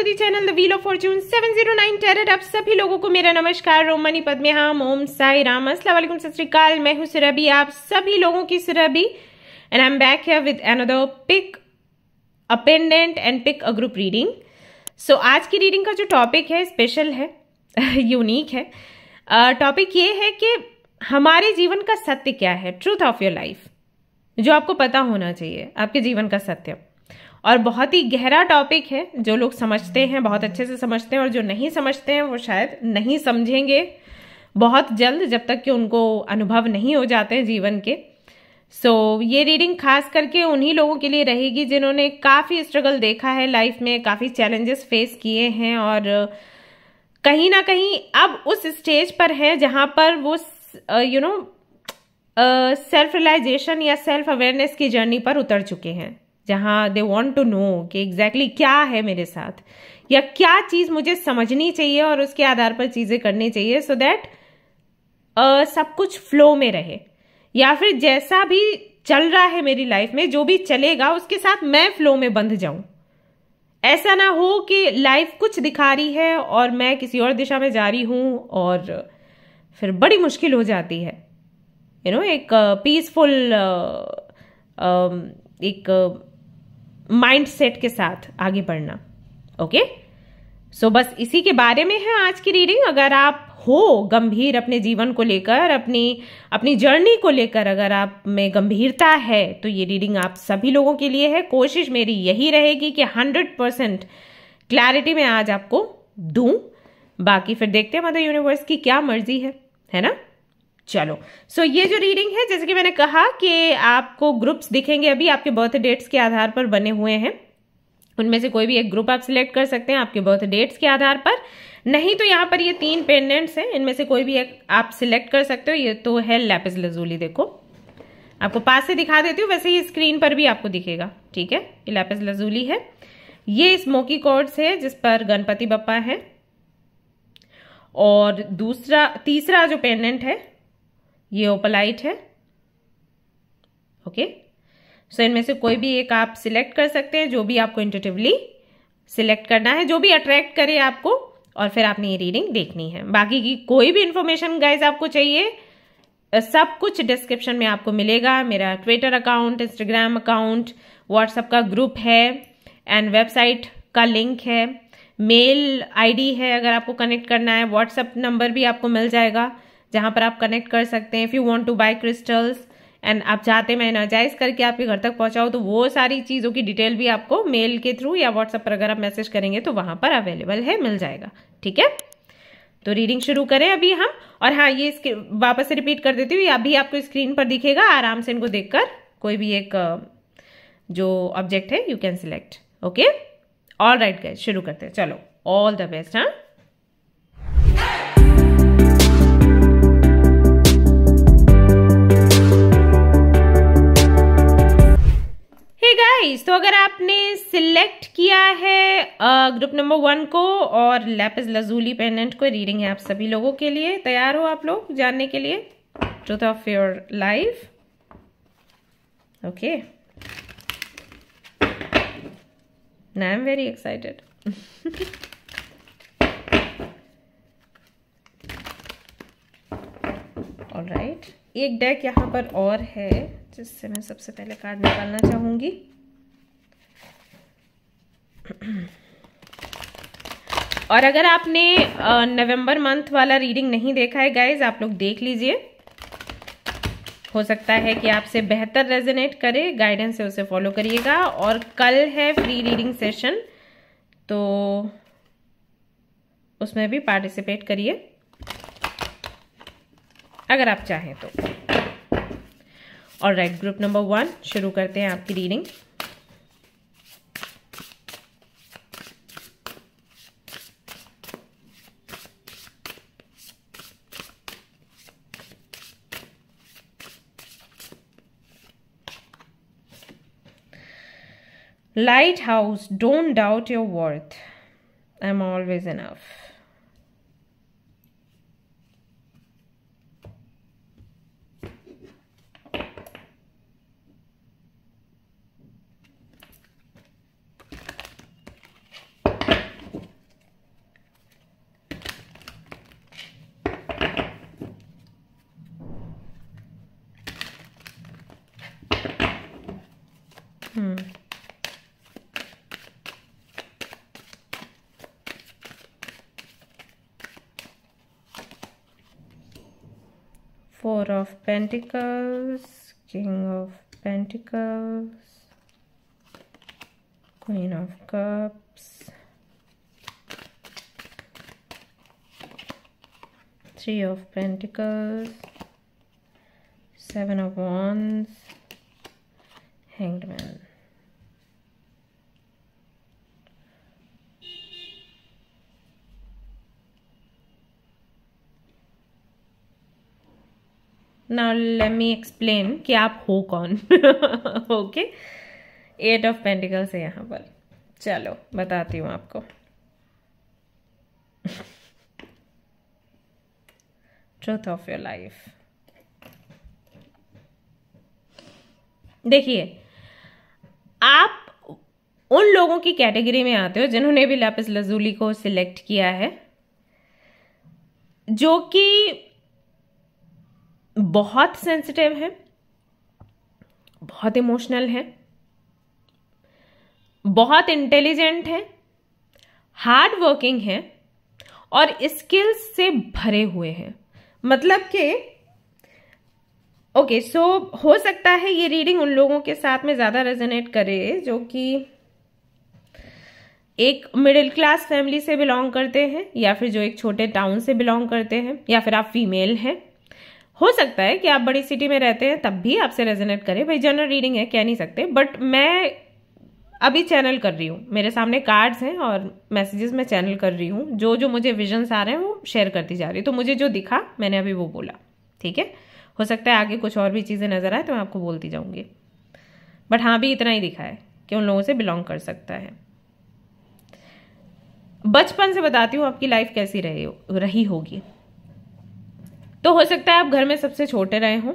To the channel the wheel of fortune 709 tarot. आप सभी लोगों को मेरा नमस्कार। ओम मनी पद्मे हम ओम साई राम। अस्सलाम वालेकुम, सत श्री अकाल। मैं हूं सुरभि, आप सभी लोगों की Surabhi, and I am back here with another pick a pendant and pick a group reading. So आज की रीडिंग का जो टॉपिक है स्पेशल है, यूनिक है। टॉपिक ये है कि हमारे जीवन का सत्य क्या है, ट्रूथ ऑफ योर लाइफ, जो आपको पता होना चाहिए, आपके जीवन का सत्य। और बहुत ही गहरा टॉपिक है। जो लोग समझते हैं बहुत अच्छे से समझते हैं, और जो नहीं समझते हैं वो शायद नहीं समझेंगे बहुत जल्द, जब तक कि उनको अनुभव नहीं हो जाते हैं जीवन के। सो ये रीडिंग खास करके उन्हीं लोगों के लिए रहेगी जिन्होंने काफ़ी स्ट्रगल देखा है लाइफ में, काफ़ी चैलेंजेस फेस किए हैं, और कहीं ना कहीं अब उस स्टेज पर है जहाँ पर वो सेल्फ रियलाइजेशन या सेल्फ अवेयरनेस की जर्नी पर उतर चुके हैं, जहाँ दे वांट टू नो कि एग्जैक्टली क्या है मेरे साथ, या क्या चीज़ मुझे समझनी चाहिए और उसके आधार पर चीज़ें करनी चाहिए, सो दैट सब कुछ फ्लो में रहे, या फिर जैसा भी चल रहा है मेरी लाइफ में, जो भी चलेगा उसके साथ मैं फ्लो में बंध जाऊं। ऐसा ना हो कि लाइफ कुछ दिखा रही है और मैं किसी और दिशा में जा रही हूं, और फिर बड़ी मुश्किल हो जाती है एक पीसफुल एक माइंड सेट के साथ आगे बढ़ना। ओके, सो बस इसी के बारे में है आज की रीडिंग। अगर आप हो गंभीर अपने जीवन को लेकर, अपनी जर्नी को लेकर, अगर आप में गंभीरता है, तो ये रीडिंग आप सभी लोगों के लिए है। कोशिश मेरी यही रहेगी कि 100% क्लैरिटी में आज आपको दूं। बाकी फिर देखते हैं मदर यूनिवर्स की क्या मर्जी है ना। चलो, सो ये जो रीडिंग है, जैसे कि मैंने कहा कि आपको ग्रुप्स दिखेंगे अभी आपके बर्थ डेट्स के आधार पर बने हुए हैं। उनमें से कोई भी एक ग्रुप आप सिलेक्ट कर सकते हैं आपके बर्थ डेट्स के आधार पर। नहीं तो यहाँ पर ये 3 पेंडेंट्स हैं, इनमें से कोई भी एक आप सिलेक्ट कर सकते हो। ये तो है लैपिस लजूली, देखो आपको पास से दिखा देती हूँ, वैसे ही स्क्रीन पर भी आपको दिखेगा। ठीक है, ये लैपिस लजूली है। ये स्मोकी कॉर्ड्स है जिस पर गणपति बप्पा है। और तीसरा जो पेंडेंट है ये ओपलाइट है। ओके, सो इनमें से कोई भी एक आप सिलेक्ट कर सकते हैं, जो भी आपको इंट्यूटिवली सिलेक्ट करना है, जो भी अट्रैक्ट करे आपको, और फिर आपने ये रीडिंग देखनी है। बाकी की कोई भी इंफॉर्मेशन गाइज आपको चाहिए, सब कुछ डिस्क्रिप्शन में आपको मिलेगा। मेरा Twitter account, Instagram account, WhatsApp का ग्रुप है, एंड वेबसाइट का लिंक है, मेल आईडी है अगर आपको कनेक्ट करना है, व्हाट्सएप नंबर भी आपको मिल जाएगा जहां पर आप कनेक्ट कर सकते हैं। If you want to buy crystals and आप चाहते मैं एनर्जाइज करके आपके घर तक पहुंचाऊं, तो वो सारी चीज़ों की डिटेल भी आपको मेल के थ्रू या व्हाट्सएप पर अगर आप मैसेज करेंगे तो वहां पर अवेलेबल है, मिल जाएगा। ठीक है, तो रीडिंग शुरू करें अभी हम। और हाँ, ये वापस से रिपीट कर देती हूँ, अभी आपको स्क्रीन पर दिखेगा। आराम से इनको देखकर कोई भी एक जो ऑब्जेक्ट है you can select. Okay, all right guys, शुरू करते हैं। चलो, ऑल द बेस्ट। हाँ, गाइस, तो अगर आपने सिलेक्ट किया है ग्रुप नंबर 1 को और लैपिस लजूली पेंडेंट को, रीडिंग है आप सभी लोगों के लिए। तैयार हो आप लोग जानने के लिए truth of your life? Okay, now I am very excited. Alright, एक डेक यहाँ पर और है जिससे मैं सबसे पहले कार्ड निकालना चाहूंगी। और अगर आपने नवंबर मंथ वाला रीडिंग नहीं देखा है गाइज, आप लोग देख लीजिए। हो सकता है कि आपसे बेहतर रेजोनेट करे, गाइडेंस से उसे फॉलो करिएगा। और कल है फ्री रीडिंग सेशन, तो उसमें भी पार्टिसिपेट करिए अगर आप चाहें तो। ऑलराइट, ग्रुप नंबर 1 शुरू करते हैं आपकी reading. Lighthouse, don't doubt your worth. I'm always enough. 4 of Pentacles, King of Pentacles, Queen of Cups, 3 of Pentacles, 7 of Wands, Hanged Man. Now let me explain कि आप हो कौन. ओके, 8 of Pentacles है यहाँ पर. चलो बताती हूँ आपको. Truth of your life. देखिए, आप उन लोगों की कैटेगरी में आते हो जिन्होंने भी लैपिस लजुली को सिलेक्ट किया है, जो कि बहुत सेंसिटिव है, बहुत इमोशनल है, बहुत इंटेलिजेंट है, हार्ड वर्किंग है और स्किल्स से भरे हुए हैं. मतलब कि ओके, सो हो सकता है ये रीडिंग उन लोगों के साथ में ज्यादा रेजोनेट करे जो कि एक मिडिल क्लास फैमिली से बिलोंग करते हैं, या फिर जो एक छोटे टाउन से बिलोंग करते हैं, या फिर आप फीमेल हैं. हो सकता है कि आप बड़ी सिटी में रहते हैं तब भी आपसे रेजोनेट करे. भाई जनरल रीडिंग है, कह नहीं सकते, बट मैं अभी चैनल कर रही हूँ, मेरे सामने कार्ड्स हैं और मैसेजेस मैं चैनल कर रही हूँ. जो जो मुझे विजन्स आ रहे हैं वो शेयर करती जा रही हूँ. तो मुझे जो दिखा मैंने अभी वो बोला, ठीक है. हो सकता है आगे कुछ और भी चीज़ें नजर आए तो मैं आपको बोलती जाऊंगी, बट हाँ भी इतना ही दिखा है कि उन लोगों से बिलोंग कर सकता है. बचपन से बताती हूँ आपकी लाइफ कैसी रही होगी. तो हो सकता है आप घर में सबसे छोटे रहे हों,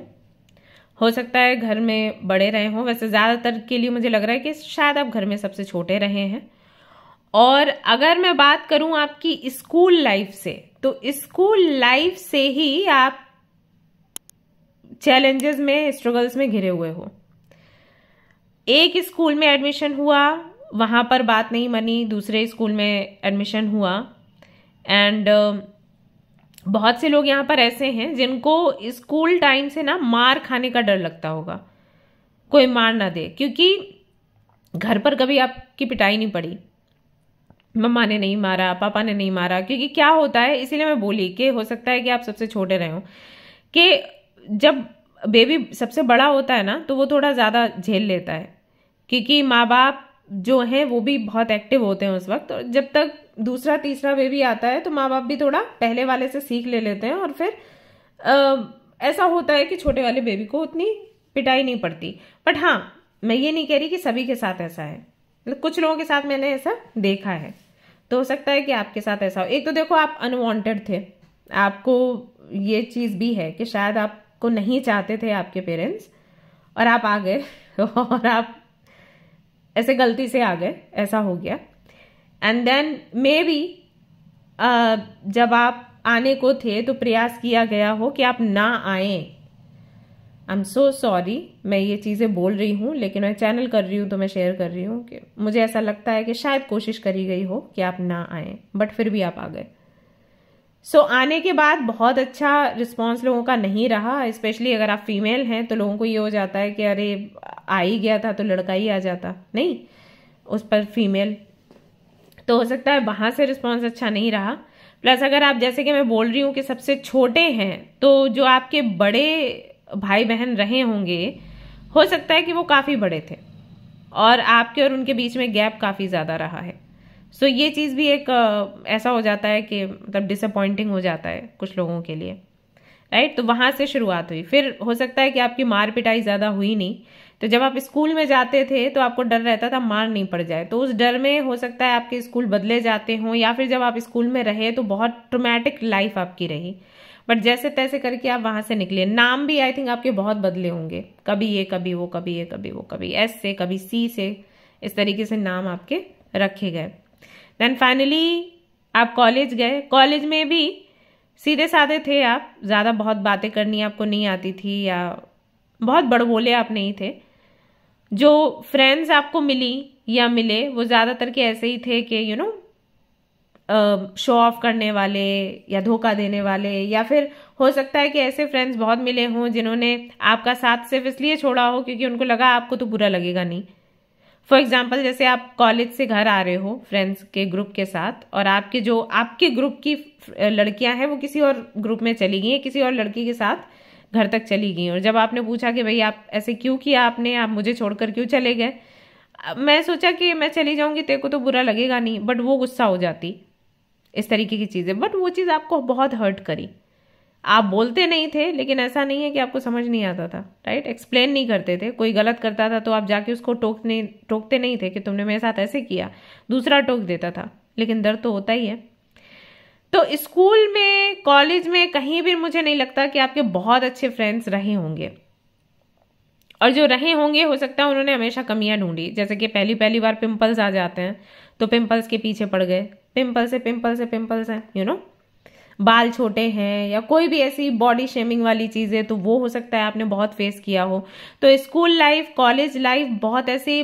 हो सकता है घर में बड़े रहे हों. वैसे ज़्यादातर के लिए मुझे लग रहा है कि शायद आप घर में सबसे छोटे रहे हैं. और अगर मैं बात करूं आपकी स्कूल लाइफ से, तो स्कूल लाइफ से ही आप चैलेंजेस में, स्ट्रगल्स में घिरे हुए हो. एक स्कूल में एडमिशन हुआ, वहां पर बात नहीं बनी, दूसरे स्कूल में एडमिशन हुआ. एंड बहुत से लोग यहाँ पर ऐसे हैं जिनको स्कूल टाइम से ना मार खाने का डर लगता होगा, कोई मार ना दे, क्योंकि घर पर कभी आपकी पिटाई नहीं पड़ी, मम्मा ने नहीं मारा, पापा ने नहीं मारा. क्योंकि क्या होता है, इसीलिए मैं बोली कि हो सकता है कि आप सबसे छोटे रहे हो, कि जब बेबी सबसे बड़ा होता है ना तो वो थोड़ा ज़्यादा झेल लेता है, क्योंकि माँ बाप जो हैं वो भी बहुत एक्टिव होते हैं उस वक्त. और जब तक दूसरा तीसरा बेबी आता है तो माँ बाप भी थोड़ा पहले वाले से सीख ले लेते हैं, और फिर ऐसा होता है कि छोटे वाले बेबी को उतनी पिटाई नहीं पड़ती. बट हाँ, मैं ये नहीं कह रही कि सभी के साथ ऐसा है, मतलब कुछ लोगों के साथ मैंने ऐसा देखा है. तो हो सकता है कि आपके साथ ऐसा हो. एक तो देखो, आप अनवांटेड थे, आपको ये चीज़ भी है कि शायद आपको नहीं चाहते थे आपके पेरेंट्स, और आप आ गए और आप ऐसे गलती से आ गए, ऐसा हो गया. एंड देन मे बी जब आप आने को थे तो प्रयास किया गया हो कि आप ना आए. आई एम सो सॉरी, मैं ये चीज़ें बोल रही हूँ, लेकिन मैं चैनल कर रही हूँ तो मैं शेयर कर रही हूँ कि मुझे ऐसा लगता है कि शायद कोशिश करी गई हो कि आप ना आए, बट फिर भी आप आ गए. सो आने के बाद बहुत अच्छा रिस्पॉन्स लोगों का नहीं रहा. स्पेशली अगर आप फीमेल हैं तो लोगों को ये हो जाता है कि अरे आ ही गया था तो लड़का ही आ जाता, नहीं, उस पर फीमेल. तो हो सकता है वहां से रिस्पॉन्स अच्छा नहीं रहा. प्लस अगर आप, जैसे कि मैं बोल रही हूँ कि सबसे छोटे हैं, तो जो आपके बड़े भाई बहन रहे होंगे, हो सकता है कि वो काफ़ी बड़े थे और आपके और उनके बीच में गैप काफ़ी ज़्यादा रहा है. सो ये चीज़ भी एक ऐसा हो जाता है कि मतलब डिसअपॉइंटिंग हो जाता है कुछ लोगों के लिए, राइट. तो वहां से शुरुआत हुई. फिर हो सकता है कि आपकी मार पिटाई ज़्यादा हुई नहीं, तो जब आप स्कूल में जाते थे तो आपको डर रहता था मार नहीं पड़ जाए, तो उस डर में हो सकता है आपके स्कूल बदले जाते हों, या फिर जब आप स्कूल में रहे तो बहुत ट्रॉमेटिक लाइफ आपकी रही. बट जैसे तैसे करके आप वहां से निकले. नाम भी आई थिंक आपके बहुत बदले होंगे, कभी ये कभी वो, कभी ये कभी वो, कभी एस से कभी सी से, इस तरीके से नाम आपके रखे गए. देन फाइनली आप कॉलेज गए. कॉलेज में भी सीधे साधे थे आप, ज़्यादा बहुत बातें करनी आपको नहीं आती थी, या बहुत बड़बोले आप नहीं थे. जो फ्रेंड्स आपको मिली या मिले वो ज़्यादातर के ऐसे ही थे कि शो ऑफ करने वाले या धोखा देने वाले, या फिर हो सकता है कि ऐसे फ्रेंड्स बहुत मिले हों जिन्होंने आपका साथ सिर्फ इसलिए छोड़ा हो क्योंकि उनको लगा आपको तो बुरा लगेगा नहीं। फॉर एग्जाम्पल, जैसे आप कॉलेज से घर आ रहे हो फ्रेंड्स के ग्रुप के साथ, और आपके ग्रुप की लड़कियां हैं वो किसी और ग्रुप में चली गई हैं, किसी और लड़की के साथ घर तक चली गई, और जब आपने पूछा कि भाई आप ऐसे क्यों किया आपने, आप मुझे छोड़कर क्यों चले गए, मैं सोचा कि मैं चली जाऊंगी तेरे को तो बुरा लगेगा नहीं, बट वो गुस्सा हो जाती, इस तरीके की चीजें। बट वो चीज आपको बहुत हर्ट करी। आप बोलते नहीं थे, लेकिन ऐसा नहीं है कि आपको समझ नहीं आता था, राइट? एक्सप्लेन नहीं करते थे। कोई गलत करता था तो आप जाके उसको टोकते नहीं थे कि तुमने मेरे साथ ऐसे किया, दूसरा टोक देता था, लेकिन दर्द तो होता ही है। तो स्कूल में, कॉलेज में, कहीं भी मुझे नहीं लगता कि आपके बहुत अच्छे फ्रेंड्स रहे होंगे, और जो रहे होंगे हो सकता है उन्होंने हमेशा कमियां ढूंढी। जैसे कि पहली बार पिंपल्स आ जाते हैं तो पिंपल्स के पीछे पड़ गए, पिंपल्स हैं, यू नो, बाल छोटे हैं या कोई भी ऐसी बॉडी शेमिंग वाली चीजें, तो वो हो सकता है आपने बहुत फेस किया हो। तो स्कूल लाइफ, कॉलेज लाइफ बहुत ऐसे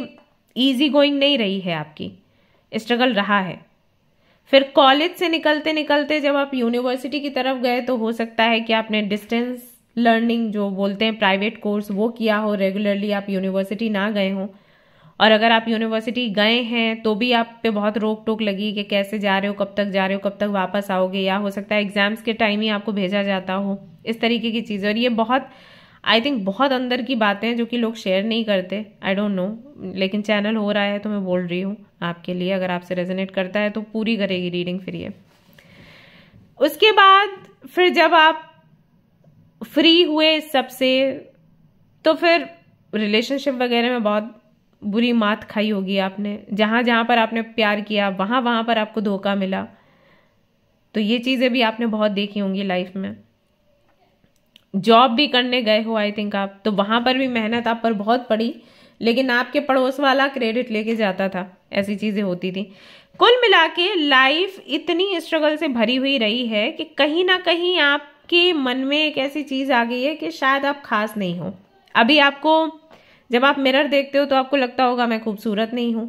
इजी गोइंग नहीं रही है, आपकी स्ट्रगल रहा है। फिर कॉलेज से निकलते निकलते जब आप यूनिवर्सिटी की तरफ गए तो हो सकता है कि आपने डिस्टेंस लर्निंग जो बोलते हैं, प्राइवेट कोर्स, वो किया हो, रेगुलरली आप यूनिवर्सिटी ना गए हो। और अगर आप यूनिवर्सिटी गए हैं तो भी आप पे बहुत रोक टोक लगी कि कैसे जा रहे हो, कब तक जा रहे हो, कब तक वापस आओगे, या हो सकता है एग्जाम्स के टाइम ही आपको भेजा जाता हो, इस तरीके की चीज़ें। और ये बहुत, आई थिंक, बहुत अंदर की बातें हैं जो कि लोग शेयर नहीं करते, आई डोंट नो, लेकिन चैनल हो रहा है तो मैं बोल रही हूँ आपके लिए। अगर आपसे रेजोनेट करता है तो पूरी करेगी रीडिंग फिर ये। उसके बाद फिर जब आप फ्री हुए इस सब से, तो फिर रिलेशनशिप वगैरह में बहुत बुरी मात खाई होगी आपने। जहां जहां पर आपने प्यार किया वहां वहां पर आपको धोखा मिला, तो ये चीजें भी आपने बहुत देखी होंगी लाइफ में। जॉब भी करने गए हो आई थिंक आप, तो वहां पर भी मेहनत आप पर बहुत पड़ी, लेकिन आपके पड़ोस वाला क्रेडिट लेके जाता था, ऐसी चीजें होती थी। कुल मिला के लाइफ इतनी स्ट्रगल से भरी हुई रही है कि कहीं ना कहीं आपके मन में एक ऐसी चीज आ गई है कि शायद आप खास नहीं हो। अभी आपको, जब आप मिरर देखते हो तो आपको लगता होगा मैं खूबसूरत नहीं हूं,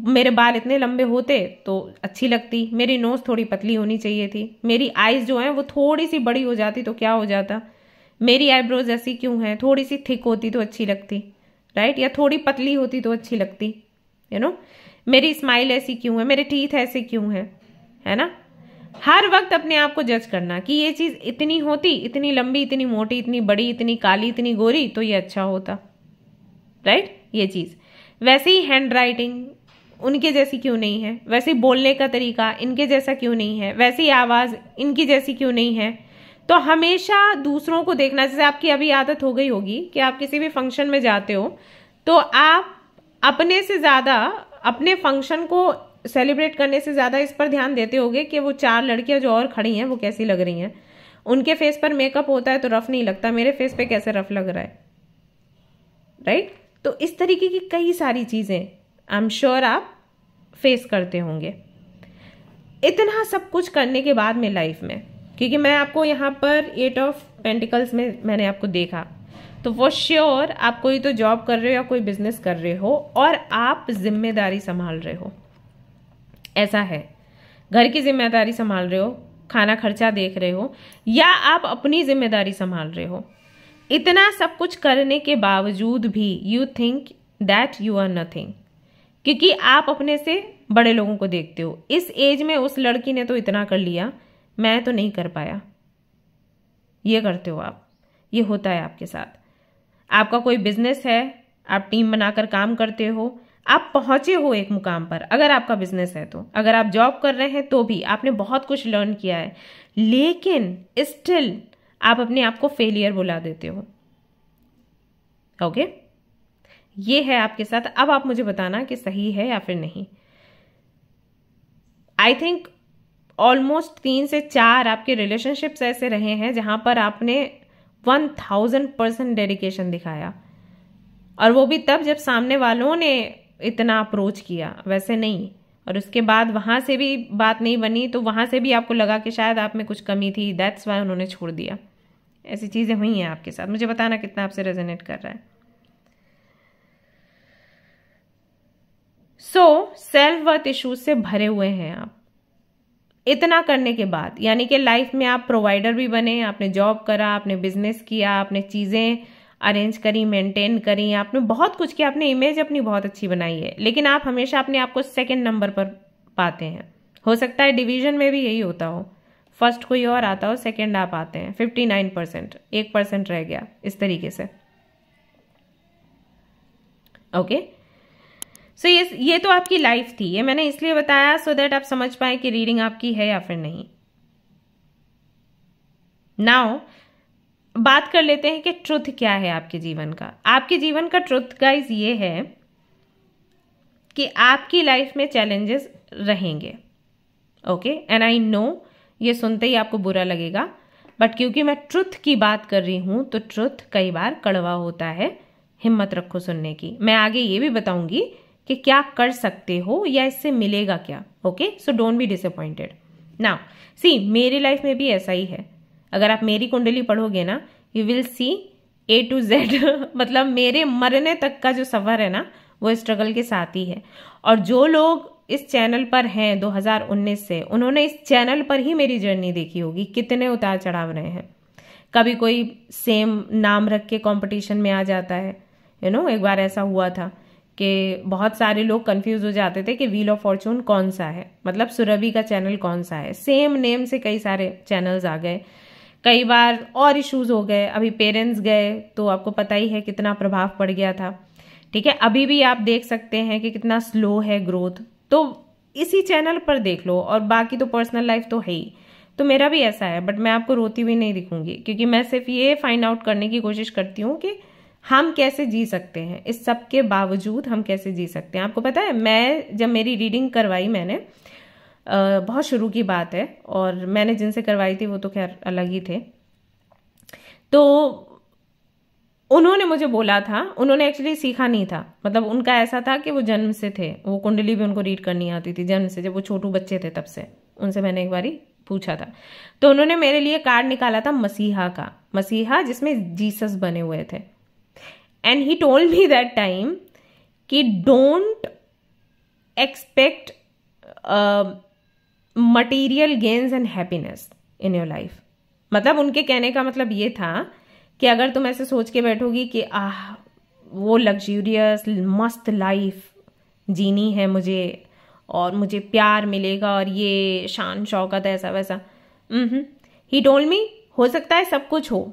मेरे बाल इतने लंबे होते तो अच्छी लगती, मेरी नोज थोड़ी पतली होनी चाहिए थी, मेरी आईज जो है वो थोड़ी सी बड़ी हो जाती तो क्या हो जाता, मेरी आईब्रोज ऐसी क्यों है, थोड़ी सी थिक होती तो अच्छी लगती, राइट, या थोड़ी पतली होती तो अच्छी लगती, यू नो, मेरी स्माइल ऐसी क्यों है, मेरे टीथ ऐसे क्यों है ना। हर वक्त अपने आप को जज करना कि ये चीज इतनी होती, इतनी लंबी, इतनी मोटी, इतनी बड़ी, इतनी काली, इतनी गोरी, तो ये अच्छा होता, राइट, ये चीज। वैसे ही हैंड राइटिंग उनके जैसी क्यों नहीं है, वैसे ही बोलने का तरीका इनके जैसा क्यों नहीं है, वैसे ही आवाज इनकी जैसी क्यों नहीं है। तो हमेशा दूसरों को देखना, जैसे आपकी अभी आदत हो गई होगी कि आप किसी भी फंक्शन में जाते हो तो आप अपने से ज्यादा, अपने फंक्शन को सेलिब्रेट करने से ज्यादा इस पर ध्यान देते होगे कि वो 4 लड़कियां जो और खड़ी हैं वो कैसी लग रही हैं। उनके फेस पर मेकअप होता है तो रफ नहीं लगता, मेरे फेस पे कैसे रफ लग रहा है, राइट। तो इस तरीके की कई सारी चीजें आई एम श्योर आप फेस करते होंगे। इतना सब कुछ करने के बाद में लाइफ में, क्योंकि मैं आपको यहाँ पर 8 ऑफ पेंटिकल्स में मैंने आपको देखा, तो फॉर श्योर आप कोई तो जॉब कर रहे हो या कोई बिजनेस कर रहे हो और आप जिम्मेदारी संभाल रहे हो, ऐसा है। घर की जिम्मेदारी संभाल रहे हो, खाना खर्चा देख रहे हो, या आप अपनी जिम्मेदारी संभाल रहे हो। इतना सब कुछ करने के बावजूद भी you think that you are nothing, क्योंकि आप अपने से बड़े लोगों को देखते हो। इस एज में उस लड़की ने तो इतना कर लिया, मैं तो नहीं कर पाया। ये करते हो आप, ये होता है आपके साथ। आपका कोई बिजनेस है, आप टीम बनाकर काम करते हो, आप पहुंचे हो एक मुकाम पर, अगर आपका बिजनेस है तो। अगर आप जॉब कर रहे हैं तो भी आपने बहुत कुछ लर्न किया है, लेकिन स्टिल आप अपने आप को फेलियर बुला देते हो। ओके, ये है आपके साथ। अब आप मुझे बताना कि सही है या फिर नहीं। आई थिंक ऑलमोस्ट 3 से 4 आपके रिलेशनशिप्स ऐसे रहे हैं जहां पर आपने 1000% डेडिकेशन दिखाया, और वो भी तब जब सामने वालों ने इतना अप्रोच किया, वैसे नहीं। और उसके बाद वहां से भी बात नहीं बनी तो वहां से भी आपको लगा कि शायद आप में कुछ कमी थी, दैट्स वाई उन्होंने छोड़ दिया। ऐसी चीजें हुई हैं आपके साथ। मुझे बताना कितना आपसे रेजोनेट कर रहा है। सो सेल्फ वर्थ इश्यूज से भरे हुए हैं आप, इतना करने के बाद, यानी कि लाइफ में आप प्रोवाइडर भी बने, आपने जॉब करा, आपने बिजनेस किया, आपने चीज़ें अरेंज करी, मेंटेन करी, आपने बहुत कुछ किया, आपने इमेज अपनी बहुत अच्छी बनाई है, लेकिन आप हमेशा अपने आप को सेकंड नंबर पर पाते हैं। हो सकता है डिवीजन में भी यही होता हो, फर्स्ट कोई और आता हो, सेकंड आप आते हैं। 59%, 1% रह गया, इस तरीके से। ओके, सो ये तो आपकी लाइफ थी। ये मैंने इसलिए बताया सो दैट आप समझ पाए कि रीडिंग आपकी है या फिर नहीं। नाउ बात कर लेते हैं कि ट्रुथ क्या है आपके जीवन का। आपके जीवन का ट्रुथ गाइस ये है कि आपकी लाइफ में चैलेंजेस रहेंगे। ओके, एंड आई नो ये सुनते ही आपको बुरा लगेगा, बट क्योंकि मैं ट्रुथ की बात कर रही हूं तो ट्रुथ कई बार कड़वा होता है। हिम्मत रखो सुनने की। मैं आगे ये भी बताऊंगी कि क्या कर सकते हो या इससे मिलेगा क्या। Okay, so don't be disappointed. Now see, मेरी लाइफ में भी ऐसा ही है। अगर आप मेरी कुंडली पढ़ोगे ना, you will see A to Z मतलब मेरे मरने तक का जो सफर है ना, वो स्ट्रगल के साथ ही है। और जो लोग इस चैनल पर हैं 2019 से, उन्होंने इस चैनल पर ही मेरी जर्नी देखी होगी, कितने उतार चढ़ाव रहे हैं। कभी कोई सेम नाम रख के कंपटीशन में आ जाता है, एक बार ऐसा हुआ था कि बहुत सारे लोग कंफ्यूज हो जाते थे कि व्हील ऑफ फॉर्चून कौन सा है, मतलब सुरभि का चैनल कौन सा है। सेम नेम से कई सारे चैनल्स आ गए, कई बार और इश्यूज हो गए। अभी पेरेंट्स गए तो आपको पता ही है कितना प्रभाव पड़ गया था। ठीक है, अभी भी आप देख सकते हैं कि कितना स्लो है ग्रोथ, तो इसी चैनल पर देख लो। और बाकी तो पर्सनल लाइफ तो है ही, तो मेरा भी ऐसा है, बट मैं आपको रोती हुई नहीं दिखूंगी, क्योंकि मैं सिर्फ ये फाइंड आउट करने की कोशिश करती हूँ कि हम कैसे जी सकते हैं, इस सब के बावजूद हम कैसे जी सकते हैं। आपको पता है, मैं जब मेरी रीडिंग करवाई मैंने, बहुत शुरू की बात है, और मैंने जिनसे करवाई थी वो तो खैर अलग ही थे, तो उन्होंने मुझे बोला था, उन्होंने एक्चुअली सीखा नहीं था, मतलब उनका ऐसा था कि वो जन्म से थे, वो कुंडली भी उनको रीड करनी आती थी जन्म से, जब वो छोटू बच्चे थे तब से। उनसे मैंने एक बारी पूछा था, तो उन्होंने मेरे लिए कार्ड निकाला था मसीहा का, मसीहा जिसमें जीसस बने हुए थे। And he told me that time कि don't expect material gains and happiness in your life. मतलब उनके कहने का मतलब ये था कि अगर तुम ऐसे सोच के बैठोगी कि वो लग्जूरियस मस्त लाइफ जीनी है मुझे, और मुझे प्यार मिलेगा और ये शान शौकत ऐसा वैसा, ही टोल्ड मी हो सकता है सब कुछ हो,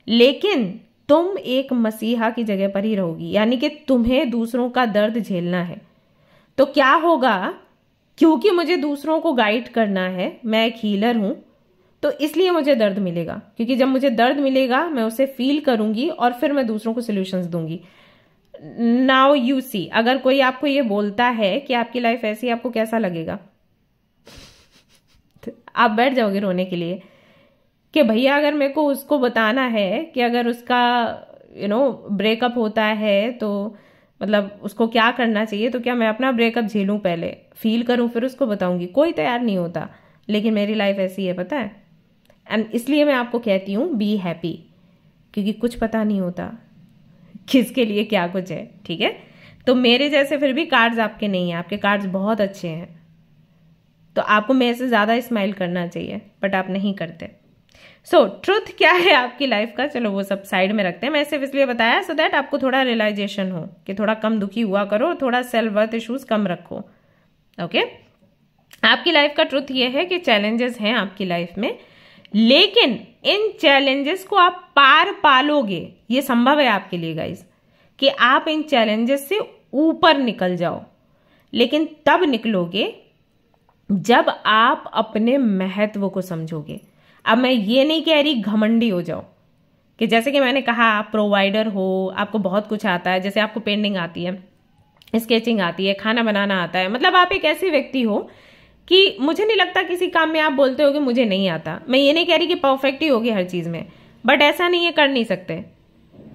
लेकिन तुम एक मसीहा की जगह पर ही रहोगी, यानी कि तुम्हें दूसरों का दर्द झेलना है। तो क्या होगा, क्योंकि मुझे दूसरों को गाइड करना है, मैं एक हीलर हूं, तो इसलिए मुझे दर्द मिलेगा, क्योंकि जब मुझे दर्द मिलेगा मैं उसे फील करूंगी और फिर मैं दूसरों को सॉल्यूशंस दूंगी। नाउ यू सी, अगर कोई आपको ये बोलता है कि आपकी लाइफ ऐसी है, आपको कैसा लगेगा? आप बैठ जाओगे रोने के लिए कि भैया अगर मेरे को उसको बताना है कि अगर उसका ब्रेकअप होता है तो मतलब उसको क्या करना चाहिए, तो क्या मैं अपना ब्रेकअप झेलूं, पहले फील करूं फिर उसको बताऊंगी? कोई तैयार नहीं होता। लेकिन मेरी लाइफ ऐसी है, पता है, एंड इसलिए मैं आपको कहती हूं बी हैप्पी, क्योंकि कुछ पता नहीं होता किसके लिए क्या कुछ है। ठीक है, तो मेरे जैसे फिर भी कार्ड्स आपके नहीं है, आपके कार्ड्स बहुत अच्छे हैं, तो आपको मेरे से ज्यादा स्माइल करना चाहिए, बट आप नहीं करते। सो ट्रुथ क्या है आपकी लाइफ का, चलो वो सब साइड में रखते हैं। मैं सिर्फ इसलिए बताया सो दैट आपको थोड़ा रियलाइजेशन हो कि थोड़ा कम दुखी हुआ करो, थोड़ा सेल्फ वर्थ इश्यूज कम रखो। ओके, आपकी लाइफ का ट्रुथ ये है कि चैलेंजेस हैं आपकी लाइफ में, लेकिन इन चैलेंजेस को आप पार पालोगे, ये संभव है आपके लिए गाइस, कि आप इन चैलेंजेस से ऊपर निकल जाओ। लेकिन तब निकलोगे जब आप अपने महत्व को समझोगे। अब मैं ये नहीं कह रही घमंडी हो जाओ, कि जैसे कि मैंने कहा आप प्रोवाइडर हो, आपको बहुत कुछ आता है, जैसे आपको पेंटिंग आती है, स्केचिंग आती है, खाना बनाना आता है, मतलब आप एक ऐसे व्यक्ति हो कि मुझे नहीं लगता किसी काम में आप बोलते हो कि मुझे नहीं आता। मैं ये नहीं कह रही कि परफेक्ट ही होगी हर चीज में, बट ऐसा नहीं है कर नहीं सकते।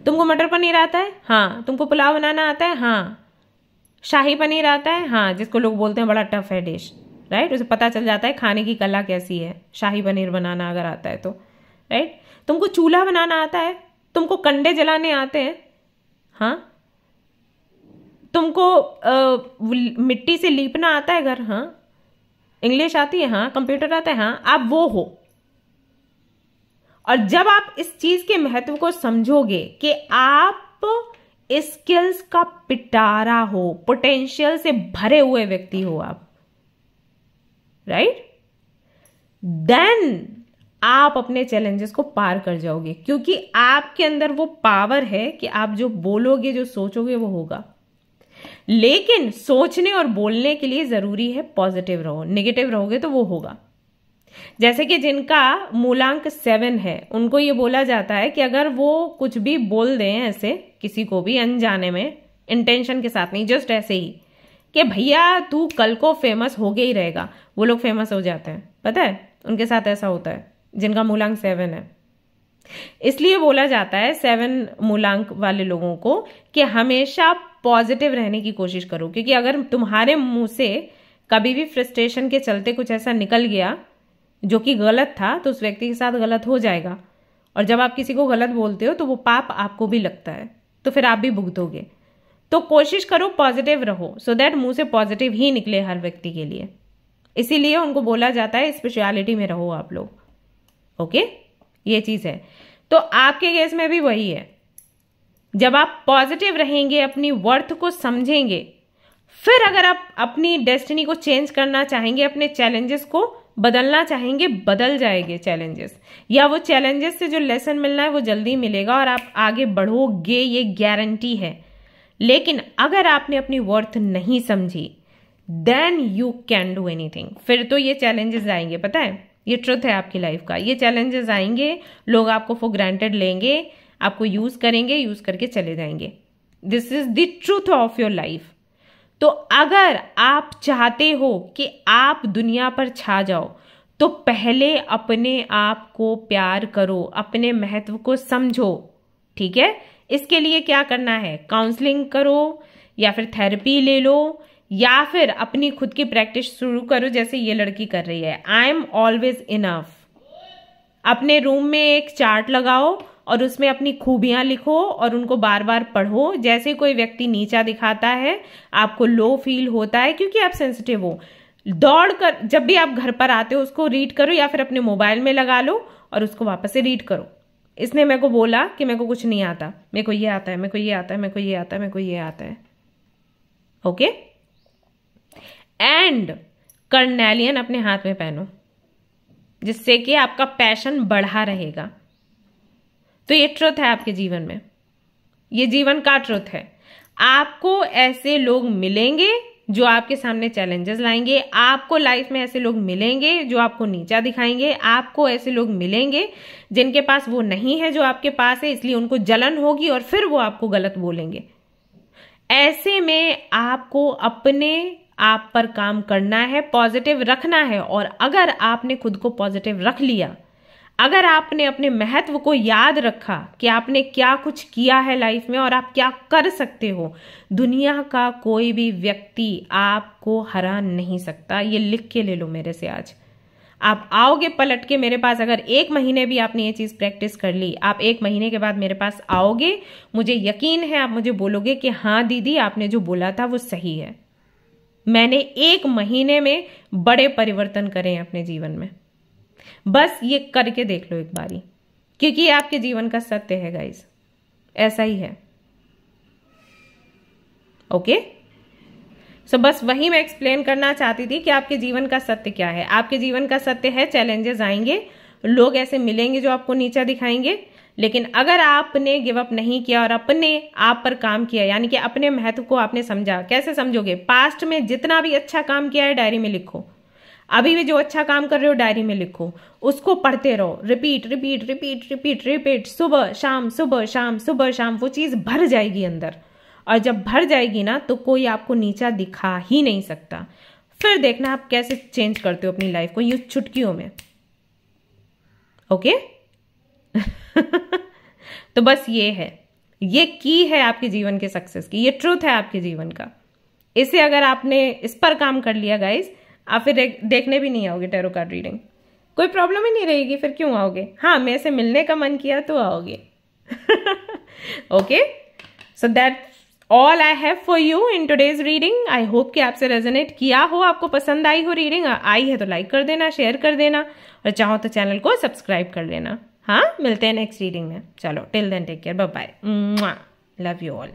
तुमको मटर पनीर आता है, हाँ। तुमको पुलाव बनाना आता है, हाँ। शाही पनीर आता है, हाँ, जिसको लोग बोलते हैं बड़ा टफ है डिश, राइट। उसे पता चल जाता है खाने की कला कैसी है, शाही पनीर बनाना अगर आता है तो, राइट। तुमको चूल्हा बनाना आता है, तुमको कंडे जलाने आते हैं, हाँ। तुमको मिट्टी से लीपना आता है घर, हाँ। इंग्लिश आती है, हाँ, कंप्यूटर आता है, हाँ, आप वो हो। और जब आप इस चीज के महत्व को समझोगे कि आप स्किल्स का पिटारा हो, पोटेंशियल से भरे हुए व्यक्ति हो आप, राइट, देन आप अपने चैलेंजेस को पार कर जाओगे, क्योंकि आपके अंदर वो पावर है कि आप जो बोलोगे, जो सोचोगे, वो होगा। लेकिन सोचने और बोलने के लिए जरूरी है पॉजिटिव रहो, नेगेटिव रहोगे तो वो होगा। जैसे कि जिनका मूलांक 7 है, उनको ये बोला जाता है कि अगर वो कुछ भी बोल दें ऐसे किसी को भी अनजाने में, इंटेंशन के साथ नहीं, जस्ट ऐसे ही कि भैया तू कल को फेमस होके ही रहेगा, वो लोग फेमस हो जाते हैं। पता है, उनके साथ ऐसा होता है जिनका मूलांक 7 है। इसलिए बोला जाता है 7 मूलांक वाले लोगों को कि हमेशा पॉजिटिव रहने की कोशिश करो, क्योंकि अगर तुम्हारे मुंह से कभी भी फ्रस्ट्रेशन के चलते कुछ ऐसा निकल गया जो कि गलत था, तो उस व्यक्ति के साथ गलत हो जाएगा। और जब आप किसी को गलत बोलते हो तो वो पाप आपको भी लगता है, तो फिर आप भी भुगतोगे। तो कोशिश करो पॉजिटिव रहो, सो दैट मुंह से पॉजिटिव ही निकले हर व्यक्ति के लिए। इसीलिए उनको बोला जाता है स्पेशलिटी में रहो आप लोग। ओके, ये चीज है। तो आपके केस में भी वही है। जब आप पॉजिटिव रहेंगे, अपनी वर्थ को समझेंगे, फिर अगर आप अपनी डेस्टिनी को चेंज करना चाहेंगे, अपने चैलेंजेस को बदलना चाहेंगे, बदल जाएंगे चैलेंजेस, या वो चैलेंजेस से जो लेसन मिलना है वो जल्दी मिलेगा और आप आगे बढ़ोगे, ये गारंटी है। लेकिन अगर आपने अपनी वर्थ नहीं समझी, then you can do anything. फिर तो ये चैलेंजेस आएंगे, पता है, ये ट्रुथ है आपकी लाइफ का। ये चैलेंजेस आएंगे, लोग आपको फॉर ग्रांटेड लेंगे, आपको यूज करेंगे, यूज करके चले जाएंगे। This is the truth of your life. तो अगर आप चाहते हो कि आप दुनिया पर छा जाओ, तो पहले अपने आप को प्यार करो, अपने महत्व को समझो, ठीक है। इसके लिए क्या करना है, काउंसलिंग करो या फिर थेरेपी ले लो, या फिर अपनी खुद की प्रैक्टिस शुरू करो, जैसे ये लड़की कर रही है। I am always enough. अपने रूम में एक चार्ट लगाओ और उसमें अपनी खूबियां लिखो और उनको बार बार पढ़ो। जैसे कोई व्यक्ति नीचा दिखाता है, आपको लो फील होता है क्योंकि आप सेंसिटिव हो, दौड़ कर जब भी आप घर पर आते हो उसको रीड करो, या फिर अपने मोबाइल में लगा लो और उसको वापस से रीड करो। इसने मेरे को बोला कि मेरे को कुछ नहीं आता, मेरे को ये आता है, मेरे को ये आता है, मेरे को ये आता है, मेरे को ये आता है। ओके, एंड कर्नेलियन अपने हाथ में पहनो, जिससे कि आपका पैशन बढ़ा रहेगा। तो ये ट्रुथ है आपके जीवन में, ये जीवन का ट्रुथ है। आपको ऐसे लोग मिलेंगे जो आपके सामने चैलेंजेस लाएंगे, आपको लाइफ में ऐसे लोग मिलेंगे जो आपको नीचा दिखाएंगे, आपको ऐसे लोग मिलेंगे जिनके पास वो नहीं है जो आपके पास है, इसलिए उनको जलन होगी और फिर वो आपको गलत बोलेंगे। ऐसे में आपको अपने आप पर काम करना है, पॉजिटिव रखना है। और अगर आपने खुद को पॉजिटिव रख लिया, अगर आपने अपने महत्व को याद रखा कि आपने क्या कुछ किया है लाइफ में और आप क्या कर सकते हो, दुनिया का कोई भी व्यक्ति आपको हरा नहीं सकता। ये लिख के ले लो मेरे से आज। आप आओगे पलट के मेरे पास, अगर 1 महीने भी आपने ये चीज प्रैक्टिस कर ली, आप 1 महीने के बाद मेरे पास आओगे, मुझे यकीन है आप मुझे बोलोगे कि हाँ दीदी, आपने जो बोला था वो सही है। मैंने 1 महीने में बड़े परिवर्तन करे हैं अपने जीवन में। बस ये करके देख लो एक बारी, क्योंकि ये आपके जीवन का सत्य है गाइस, ऐसा ही है। ओके, सो बस वही मैं एक्सप्लेन करना चाहती थी कि आपके जीवन का सत्य क्या है। आपके जीवन का सत्य है चैलेंजेस आएंगे, लोग ऐसे मिलेंगे जो आपको नीचा दिखाएंगे, लेकिन अगर आपने गिव अप नहीं किया और अपने आप पर काम किया, यानी कि अपने महत्व को आपने समझा। कैसे समझोगे, पास्ट में जितना भी अच्छा काम किया है डायरी में लिखो, अभी भी जो अच्छा काम कर रहे हो डायरी में लिखो, उसको पढ़ते रहो, repeat repeat repeat repeat repeat, सुबह शाम सुबह शाम सुबह शाम, वो चीज भर जाएगी अंदर। और जब भर जाएगी ना, तो कोई आपको नीचा दिखा ही नहीं सकता। फिर देखना आप कैसे चेंज करते हो अपनी लाइफ को, यूं चुटकियों में। ओके तो बस ये है, ये की है आपके जीवन के सक्सेस की, ये ट्रूथ है आपके जीवन का। इसे अगर आपने इस पर काम कर लिया गाइस, आप फिर देखने भी नहीं आओगे टैरो कार्ड रीडिंग, कोई प्रॉब्लम ही नहीं रहेगी। फिर क्यों आओगे? हाँ, मेरे से मिलने का मन किया तो आओगे। Okay, so that's all I have for you in today's reading. I hope कि आपसे रेजोनेट किया हो, आपको पसंद आई हो रीडिंग। आई है तो लाइक कर देना, शेयर कर देना, और चाहो तो चैनल को सब्सक्राइब कर लेना। हाँ, मिलते हैं नेक्स्ट रीडिंग में। चलो, till then take care, bye bye, love you all.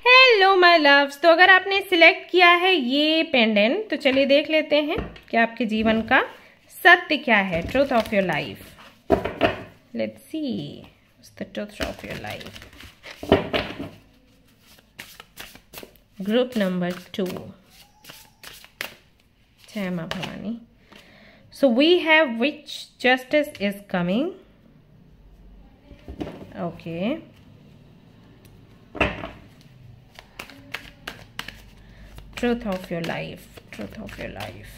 Hello my loves. तो अगर आपने सिलेक्ट किया है ये पेंडेंट, तो चलिए देख लेते हैं कि आपके जीवन का सत्य क्या है, truth of your life. Let's see the truth of your life. Group number 2, जय मां Bhavani. So we have which justice is coming. Okay, truth of your life, truth of your life,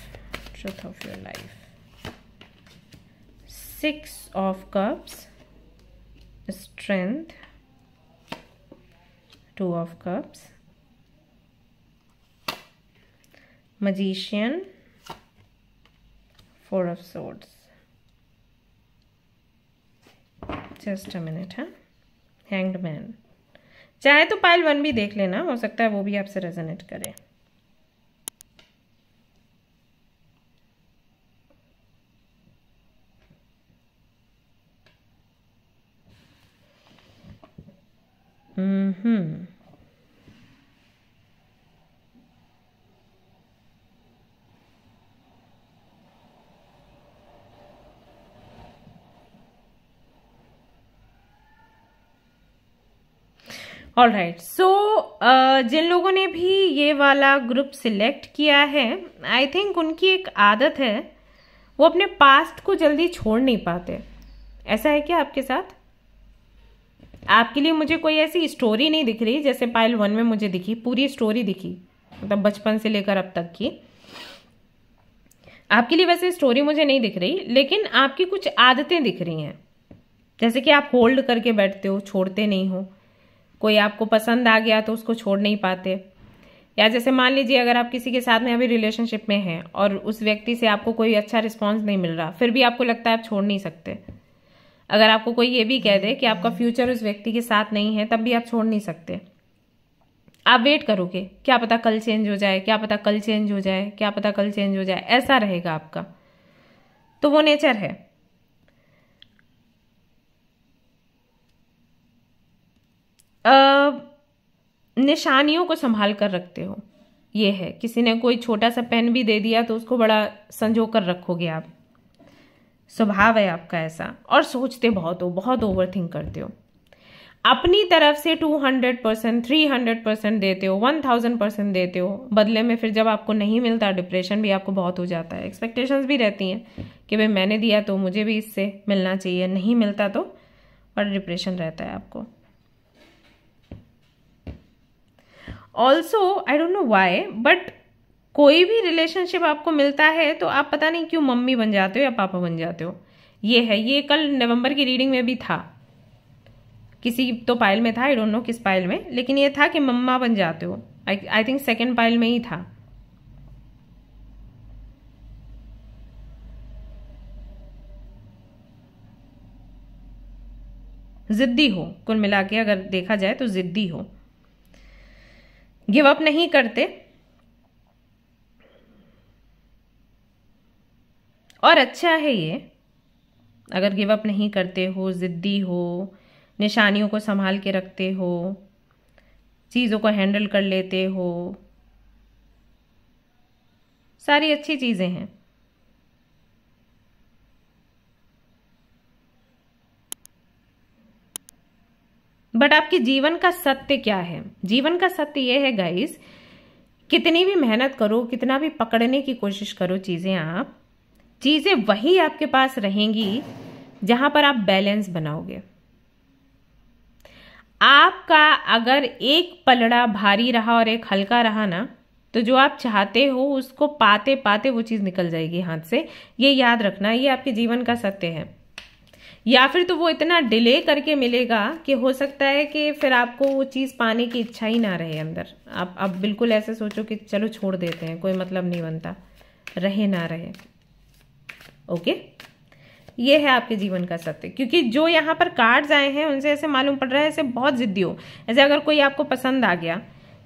truth of your life. 6 of Cups, Strength, 2 of Cups, Magician, 4 of Swords. Just a minute, हाँ. Hanged Man. चाहे तो pile 1 भी देख लेना, हो सकता है वो भी आपसे रेजोनेट करे। All right. सो जिन लोगों ने भी ये वाला ग्रुप सिलेक्ट किया है, आई थिंक उनकी एक आदत है, वो अपने पास्ट को जल्दी छोड़ नहीं पाते। ऐसा है क्या आपके साथ? आपके लिए मुझे कोई ऐसी स्टोरी नहीं दिख रही जैसे पाइल 1 में मुझे दिखी, पूरी स्टोरी दिखी, मतलब बचपन से लेकर अब तक की। आपके लिए वैसे स्टोरी मुझे नहीं दिख रही, लेकिन आपकी कुछ आदतें दिख रही हैं, जैसे कि आप होल्ड करके बैठते हो, छोड़ते नहीं हो। कोई आपको पसंद आ गया तो उसको छोड़ नहीं पाते, या जैसे मान लीजिए अगर आप किसी के साथ में अभी रिलेशनशिप में हैं और उस व्यक्ति से आपको कोई अच्छा रिस्पॉन्स नहीं मिल रहा, फिर भी आपको लगता है आप छोड़ नहीं सकते। अगर आपको कोई ये भी कह दे कि आपका फ्यूचर उस व्यक्ति के साथ नहीं है, तब भी आप छोड़ नहीं सकते। आप वेट करोगे, क्या पता कल चेंज हो जाए, क्या पता कल चेंज हो जाए, क्या पता कल चेंज हो जाए, ऐसा रहेगा आपका। तो वो नेचर है। निशानियों को संभाल कर रखते हो, ये है। किसी ने कोई छोटा सा पेन भी दे दिया तो उसको बड़ा संजो कर रखोगे आप। स्वभाव है आपका ऐसा, और सोचते बहुत हो, बहुत ओवरथिंक करते हो। अपनी तरफ से 200%, 300% देते हो, 1000% देते हो, बदले में फिर जब आपको नहीं मिलता, डिप्रेशन भी आपको बहुत हो जाता है। एक्सपेक्टेशंस भी रहती हैं कि भाई मैंने दिया तो मुझे भी इससे मिलना चाहिए, नहीं मिलता तो बड़ा डिप्रेशन रहता है आपको। Also I don't know why, but कोई भी रिलेशनशिप आपको मिलता है तो आप पता नहीं क्यों मम्मी बन जाते हो या पापा बन जाते हो। ये है, ये कल नवंबर की रीडिंग में भी था, किसी तो पाइल में था, आई डोंट नो किस पाइल में, लेकिन ये था कि मम्मा बन जाते हो। आई थिंक सेकंड पाइल में ही था। जिद्दी हो, कुल मिला के अगर देखा जाए तो जिद्दी हो, गिव अप नहीं करते, और अच्छा है ये। अगर गिव अप नहीं करते हो, जिद्दी हो, निशानियों को संभाल के रखते हो, चीज़ों को हैंडल कर लेते हो, सारी अच्छी चीज़ें हैं। बट आपके जीवन का सत्य क्या है? जीवन का सत्य यह है गाइस, कितनी भी मेहनत करो, कितना भी पकड़ने की कोशिश करो चीजें वही आपके पास रहेंगी जहां पर आप बैलेंस बनाओगे। आपका अगर एक पलड़ा भारी रहा और एक हल्का रहा ना, तो जो आप चाहते हो उसको पाते पाते वो चीज निकल जाएगी हाथ से। ये याद रखना, ये आपके जीवन का सत्य है। या फिर तो वो इतना डिले करके मिलेगा कि हो सकता है कि फिर आपको वो चीज पाने की इच्छा ही ना रहे अंदर। आप बिल्कुल ऐसे सोचो कि चलो छोड़ देते हैं, कोई मतलब नहीं बनता, रहे ना रहे। ओके, ये है आपके जीवन का सत्य। क्योंकि जो यहाँ पर कार्ड्स आए हैं उनसे ऐसे मालूम पड़ रहा है ऐसे बहुत जिद्दी हो, ऐसे अगर कोई आपको पसंद आ गया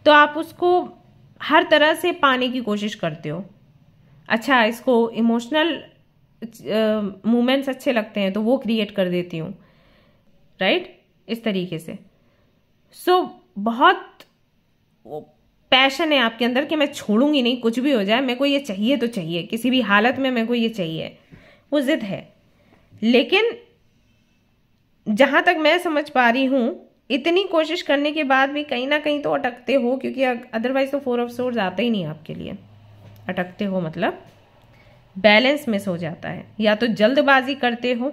तो आप उसको हर तरह से पाने की कोशिश करते हो। अच्छा, इसको इमोशनल मोमेंट्स अच्छे लगते हैं तो वो क्रिएट कर देती हूँ, राइट, इस तरीके से। सो बहुत पैशन है आपके अंदर कि मैं छोड़ूंगी नहीं, कुछ भी हो जाए मेरे को ये चाहिए तो चाहिए, किसी भी हालत में मेरे को ये चाहिए, वो जिद है। लेकिन जहां तक मैं समझ पा रही हूं, इतनी कोशिश करने के बाद भी कहीं ना कहीं तो अटकते हो, क्योंकि अदरवाइज तो 4 ऑफ सोर्ड्स आता ही नहीं आपके लिए। अटकते हो मतलब बैलेंस मिस हो जाता है, या तो जल्दबाजी करते हो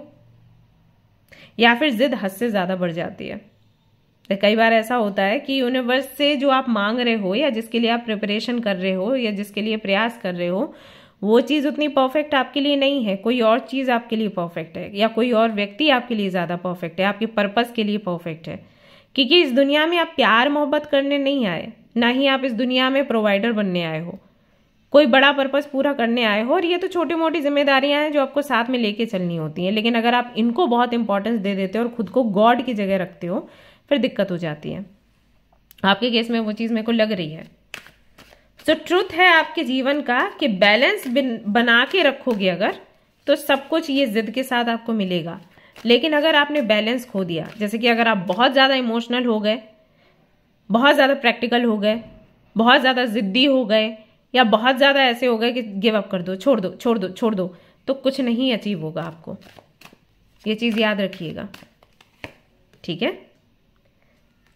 या फिर जिद हद से ज्यादा बढ़ जाती है। तो कई बार ऐसा होता है कि यूनिवर्स से जो आप मांग रहे हो या जिसके लिए आप प्रिपरेशन कर रहे हो या जिसके लिए प्रयास कर रहे हो, वो चीज उतनी परफेक्ट आपके लिए नहीं है, कोई और चीज आपके लिए परफेक्ट है, या कोई और व्यक्ति आपके लिए ज्यादा परफेक्ट है, आपके पर्पस के लिए परफेक्ट है। क्योंकि इस दुनिया में आप प्यार मोहब्बत करने नहीं आए, ना ही आप इस दुनिया में प्रोवाइडर बनने आए हो, कोई बड़ा पर्पस पूरा करने आए हो। और ये तो छोटी मोटी जिम्मेदारियां हैं जो आपको साथ में लेके चलनी होती हैं, लेकिन अगर आप इनको बहुत इंपॉर्टेंस दे देते हो और खुद को गॉड की जगह रखते हो, फिर दिक्कत हो जाती है। आपके केस में वो चीज मेरे को लग रही है। तो ट्रुथ है आपके जीवन का कि बैलेंस बना के रखोगे अगर, तो सब कुछ ये जिद के साथ आपको मिलेगा। लेकिन अगर आपने बैलेंस खो दिया, जैसे कि अगर आप बहुत ज्यादा इमोशनल हो गए, बहुत ज्यादा प्रैक्टिकल हो गए, बहुत ज्यादा जिद्दी हो गए, या बहुत ज्यादा ऐसे हो गए कि गिव अप कर दो, छोड़ दो छोड़ दो छोड़ दो, तो कुछ नहीं अचीव होगा आपको। ये चीज याद रखिएगा, ठीक है।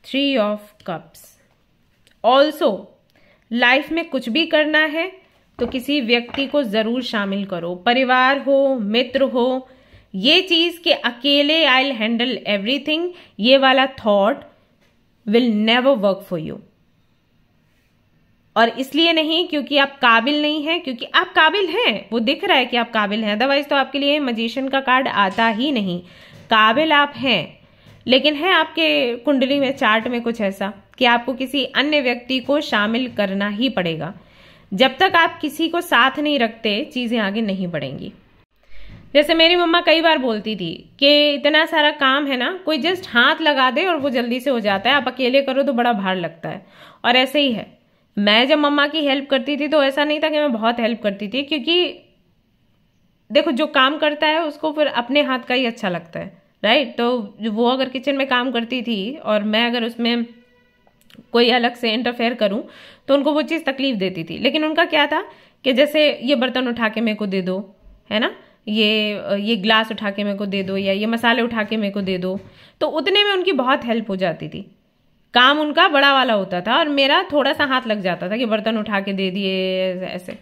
3 ऑफ कप्स। ऑल्सो लाइफ में कुछ भी करना है तो किसी व्यक्ति को जरूर शामिल करो, परिवार हो, मित्र हो। ये चीज कि अकेले आई विल हैंडल एवरीथिंग, ये वाला thought will never work for you. और इसलिए नहीं क्योंकि आप काबिल नहीं हैं, क्योंकि आप काबिल हैं, वो दिख रहा है कि आप काबिल हैं, अदरवाइज तो आपके लिए मजिशियन का कार्ड आता ही नहीं। काबिल आप हैं, लेकिन है आपके कुंडली में, चार्ट में कुछ ऐसा कि आपको किसी अन्य व्यक्ति को शामिल करना ही पड़ेगा। जब तक आप किसी को साथ नहीं रखते, चीजें आगे नहीं बढ़ेंगी। जैसे मेरी मम्मा कई बार बोलती थी कि इतना सारा काम है ना, कोई जस्ट हाथ लगा दे और वो जल्दी से हो जाता है, आप अकेले करो तो बड़ा भार लगता है। और ऐसे ही है, मैं जब मम्मा की हेल्प करती थी तो ऐसा नहीं था कि मैं बहुत हेल्प करती थी, क्योंकि देखो जो काम करता है उसको फिर अपने हाथ का ही अच्छा लगता है, राइट। तो वो अगर किचन में काम करती थी और मैं अगर उसमें कोई अलग से इंटरफेयर करूं तो उनको वो चीज तकलीफ देती थी। लेकिन उनका क्या था कि जैसे ये बर्तन उठा के मेरे को दे दो, है ना, ये ग्लास उठा के मेरे को दे दो, या ये मसाले उठा के मेरे को दे दो, तो उतने में उनकी बहुत हेल्प हो जाती थी। काम उनका बड़ा वाला होता था और मेरा थोड़ा सा हाथ लग जाता था कि बर्तन उठा के दे दिए ऐसे।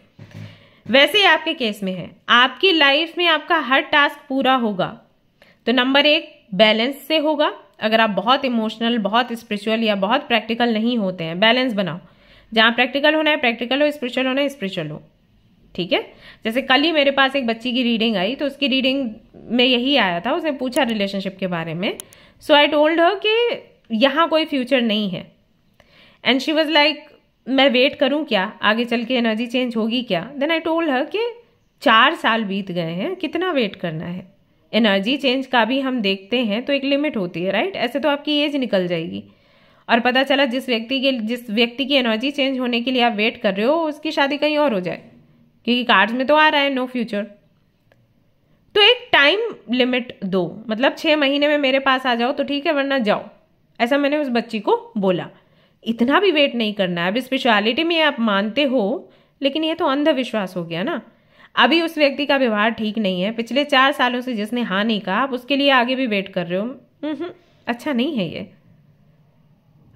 वैसे ही आपके केस में है, आपकी लाइफ में आपका हर टास्क पूरा होगा तो नंबर 1 बैलेंस से होगा। अगर आप बहुत इमोशनल, बहुत स्पिरिचुअल या बहुत प्रैक्टिकल नहीं होते हैं, बैलेंस बनाओ। जहां प्रैक्टिकल होना है प्रैक्टिकल हो, स्पिरिचुअल होना है स्पिरिचुअल हो, ठीक है। जैसे कल ही मेरे पास एक बच्ची की रीडिंग आई, तो उसकी रीडिंग में यही आया था, उसने पूछा रिलेशनशिप के बारे में। सो आई टोल्ड हर कि यहां कोई फ्यूचर नहीं है। एंड शी वाज लाइक, मैं वेट करूं क्या, आगे चल के एनर्जी चेंज होगी क्या। देन आई टोल्ड हर कि 4 साल बीत गए हैं, कितना वेट करना है। एनर्जी चेंज का भी हम देखते हैं तो एक लिमिट होती है, राइट। ऐसे तो आपकी एज निकल जाएगी और पता चला जिस व्यक्ति की एनर्जी चेंज होने के लिए आप वेट कर रहे हो उसकी शादी कहीं और हो जाए, क्योंकि कार्ड्स में तो आ रहा है नो फ्यूचर। तो एक टाइम लिमिट दो, मतलब 6 महीने में मेरे पास आ जाओ तो ठीक है, वरना जाओ, ऐसा मैंने उस बच्ची को बोला। इतना भी वेट नहीं करना है। अब स्पिरिचुअलिटी में आप मानते हो, लेकिन ये तो अंधविश्वास हो गया ना। अभी उस व्यक्ति का व्यवहार ठीक नहीं है, पिछले 4 सालों से जिसने हाँ नहीं कहा, आप उसके लिए आगे भी वेट कर रहे हो, अच्छा नहीं है ये,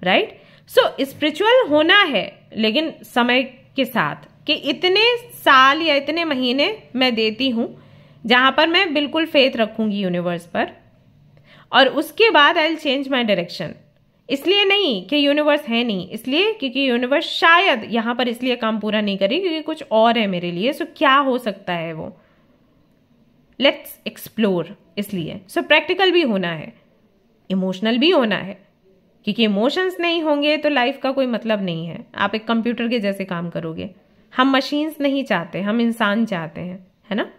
राइट। सो स्पिरिचुअल होना है, लेकिन समय के साथ, कि इतने साल या इतने महीने मैं देती हूं जहां पर मैं बिल्कुल फेथ रखूंगी यूनिवर्स पर, और उसके बाद I will change my direction. इसलिए नहीं कि यूनिवर्स है नहीं, इसलिए क्योंकि यूनिवर्स शायद यहां पर इसलिए काम पूरा नहीं करी क्योंकि कुछ और है मेरे लिए। सो क्या हो सकता है वो, लेट्स एक्सप्लोर। इसलिए सो प्रैक्टिकल भी होना है, इमोशनल भी होना है, क्योंकि इमोशंस नहीं होंगे तो लाइफ का कोई मतलब नहीं है। आप एक कंप्यूटर के जैसे काम करोगे। हम मशीन्स नहीं चाहते, हम इंसान चाहते हैं, है ना।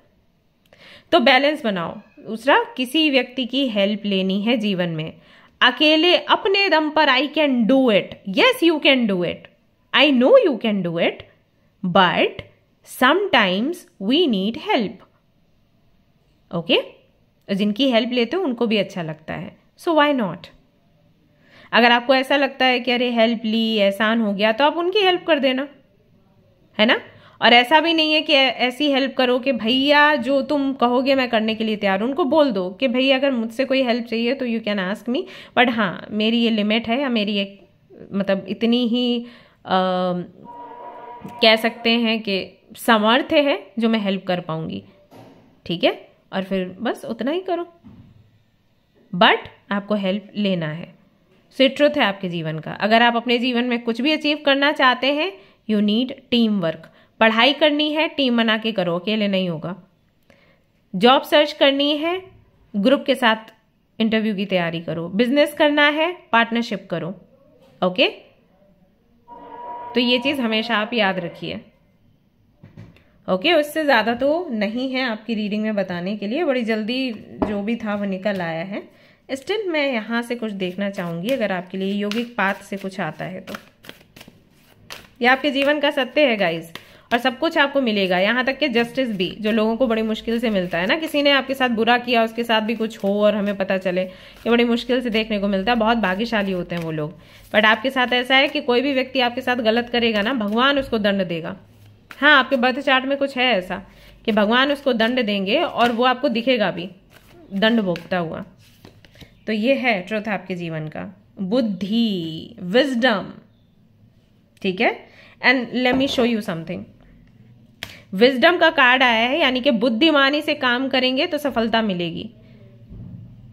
तो बैलेंस बनाओ। दूसरा, किसी व्यक्ति की हेल्प लेनी है जीवन में, अकेले अपने दम पर I can do it, yes you can do it, I know you can do it, but sometimes we need help. Okay, जिनकी हेल्प लेते हो उनको भी अच्छा लगता है, सो व्हाई नॉट। अगर आपको ऐसा लगता है कि अरे हेल्प ली एहसान हो गया, तो आप उनकी हेल्प कर देना, है ना। और ऐसा भी नहीं है कि ऐसी हेल्प करो कि भैया जो तुम कहोगे मैं करने के लिए तैयार हूं। उनको बोल दो कि भैया अगर मुझसे कोई हेल्प चाहिए तो you can ask me, but हाँ मेरी ये लिमिट है, या मेरी एक मतलब इतनी ही कह सकते हैं कि सामर्थ्य है जो मैं हेल्प कर पाऊंगी, ठीक है। और फिर बस उतना ही करो, बट आपको हेल्प लेना है। सो ट्रुथ है आपके जीवन का। अगर आप अपने जीवन में कुछ भी अचीव करना चाहते हैं, यू नीड टीम वर्क। पढ़ाई करनी है, टीम बना के करो, अकेले नहीं होगा। जॉब सर्च करनी है, ग्रुप के साथ इंटरव्यू की तैयारी करो। बिजनेस करना है, पार्टनरशिप करो। ओके, तो ये चीज हमेशा आप याद रखिए। ओके, उससे ज्यादा तो नहीं है आपकी रीडिंग में बताने के लिए, बड़ी जल्दी जो भी था वो निकल आया है। स्टिल मैं यहां से कुछ देखना चाहूंगी, अगर आपके लिए योगिक पाथ से कुछ आता है तो। ये आपके जीवन का सत्य है गाइज, और सब कुछ आपको मिलेगा, यहाँ तक कि जस्टिस भी, जो लोगों को बड़ी मुश्किल से मिलता है ना। किसी ने आपके साथ बुरा किया, उसके साथ भी कुछ हो और हमें पता चले, ये बड़ी मुश्किल से देखने को मिलता है। बहुत भाग्यशाली होते हैं वो लोग। बट आपके साथ ऐसा है कि कोई भी व्यक्ति आपके साथ गलत करेगा ना, भगवान उसको दंड देगा। हाँ, आपके बर्थ चार्ट में कुछ है ऐसा कि भगवान उसको दंड देंगे, और वो आपको दिखेगा भी दंड भोगता हुआ। तो ये है ट्रुथ आपके जीवन का, बुद्धि, विजडम, ठीक है। And let me show you something. Wisdom का कार्ड आया है, यानी कि बुद्धिमानी से काम करेंगे तो सफलता मिलेगी।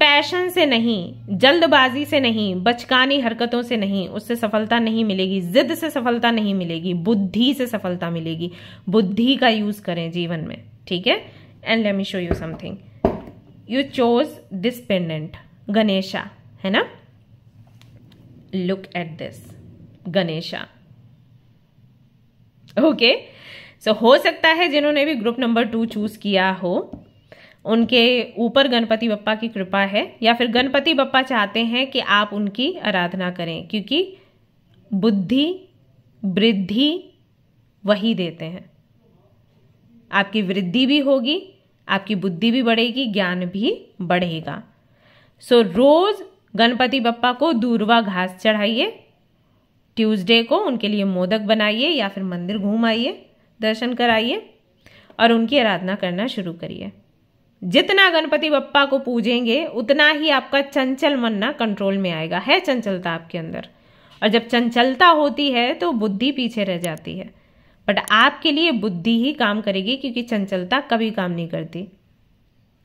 पैशन से नहीं, जल्दबाजी से नहीं, बचकानी हरकतों से नहीं, उससे सफलता नहीं मिलेगी। जिद से सफलता नहीं मिलेगी, बुद्धि से सफलता मिलेगी। बुद्धि का यूज करें जीवन में, ठीक है। And let me show you something. You chose this pendant, Ganesha, है ना। Look at this, Ganesha. Okay, so हो सकता है जिन्होंने भी ग्रुप नंबर 2 चूज किया हो, उनके ऊपर गणपति बप्पा की कृपा है, या फिर गणपति बप्पा चाहते हैं कि आप उनकी आराधना करें, क्योंकि बुद्धि वृद्धि वही देते हैं। आपकी वृद्धि भी होगी, आपकी बुद्धि भी बढ़ेगी, ज्ञान भी बढ़ेगा। सो रोज गणपति बप्पा को दूर्वा घास चढ़ाइए, ट्यूसडे को उनके लिए मोदक बनाइए, या फिर मंदिर घूम आइए, दर्शन कराइए, और उनकी आराधना करना शुरू करिए। जितना गणपति बप्पा को पूजेंगे उतना ही आपका चंचल मन ना कंट्रोल में आएगा। है चंचलता आपके अंदर, और जब चंचलता होती है तो बुद्धि पीछे रह जाती है। बट आपके लिए बुद्धि ही काम करेगी, क्योंकि चंचलता कभी काम नहीं करती।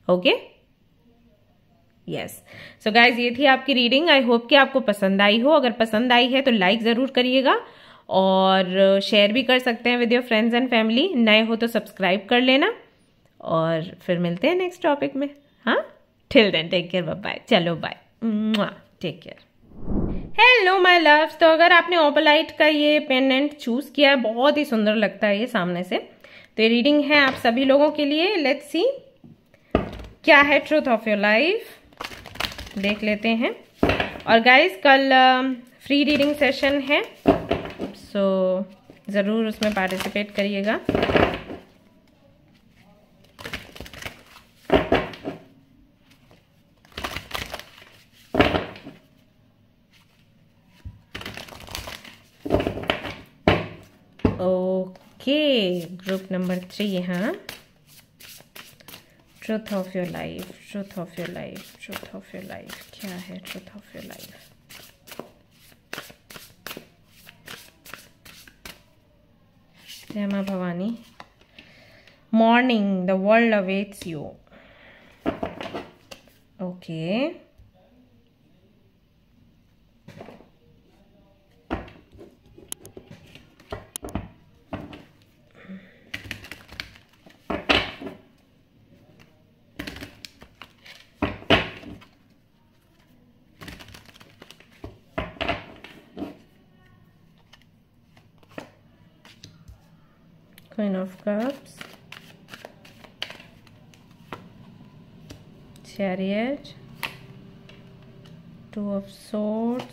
Okay, yes. सो गाइज, ये थी आपकी रीडिंग। आई होप कि आपको पसंद आई हो। अगर पसंद आई है तो लाइक जरूर करिएगा, और शेयर भी कर सकते हैं with your friends and family. नए हो तो सब्सक्राइब कर लेना, और फिर मिलते हैं नेक्स्ट टॉपिक में। हाँ, till then take care, bye bye. चलो bye, take care. Hello my loves. तो अगर आपने ओपलाइट का ये पेंडेंट चूज किया है, बहुत ही सुंदर लगता है ये सामने से, तो ये रीडिंग है आप सभी लोगों के लिए। लेट्स सी क्या है ट्रूथ ऑफ योर लाइफ, देख लेते हैं। और गाइज, कल फ्री रीडिंग सेशन है, सो ज़रूर उसमें पार्टिसिपेट करिएगा। ओके, ग्रुप नंबर 3, हाँ। Truth of your life, truth of your life, truth of your life, क्या है ट्रूथ ऑफ योर लाइफ? जय मां Bhavani. Morning, the world awaits you. Okay, Queen of Cups, Chariot, 2 of Swords,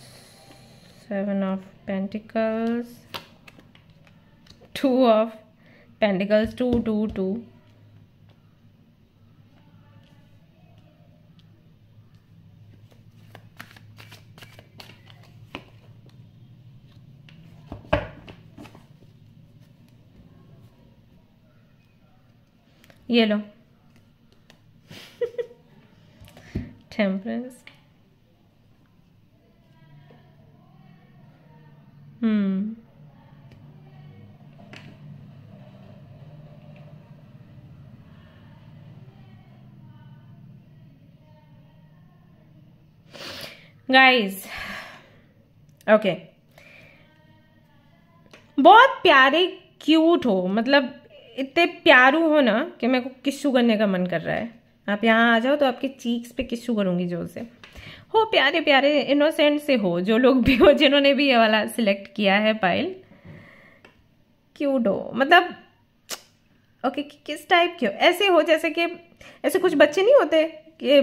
7 of Pentacles, 2 of Pentacles, 2, 2, 2. ये लो temperance. Guys okay, बहुत प्यारे cute हो, मतलब इतने प्यारू हो ना कि मेरे को किस्सू करने का मन कर रहा है। आप यहाँ आ जाओ तो आपके चीक्स पे किस्सू करूंगी जोर से। हो प्यारे प्यारे इनोसेंट से हो, जो लोग भी हो जिन्होंने भी ये वाला सिलेक्ट किया है पायल, क्यूट हो, मतलब ओके किस टाइप के हो, ऐसे हो जैसे कि ऐसे कुछ बच्चे नहीं होते कि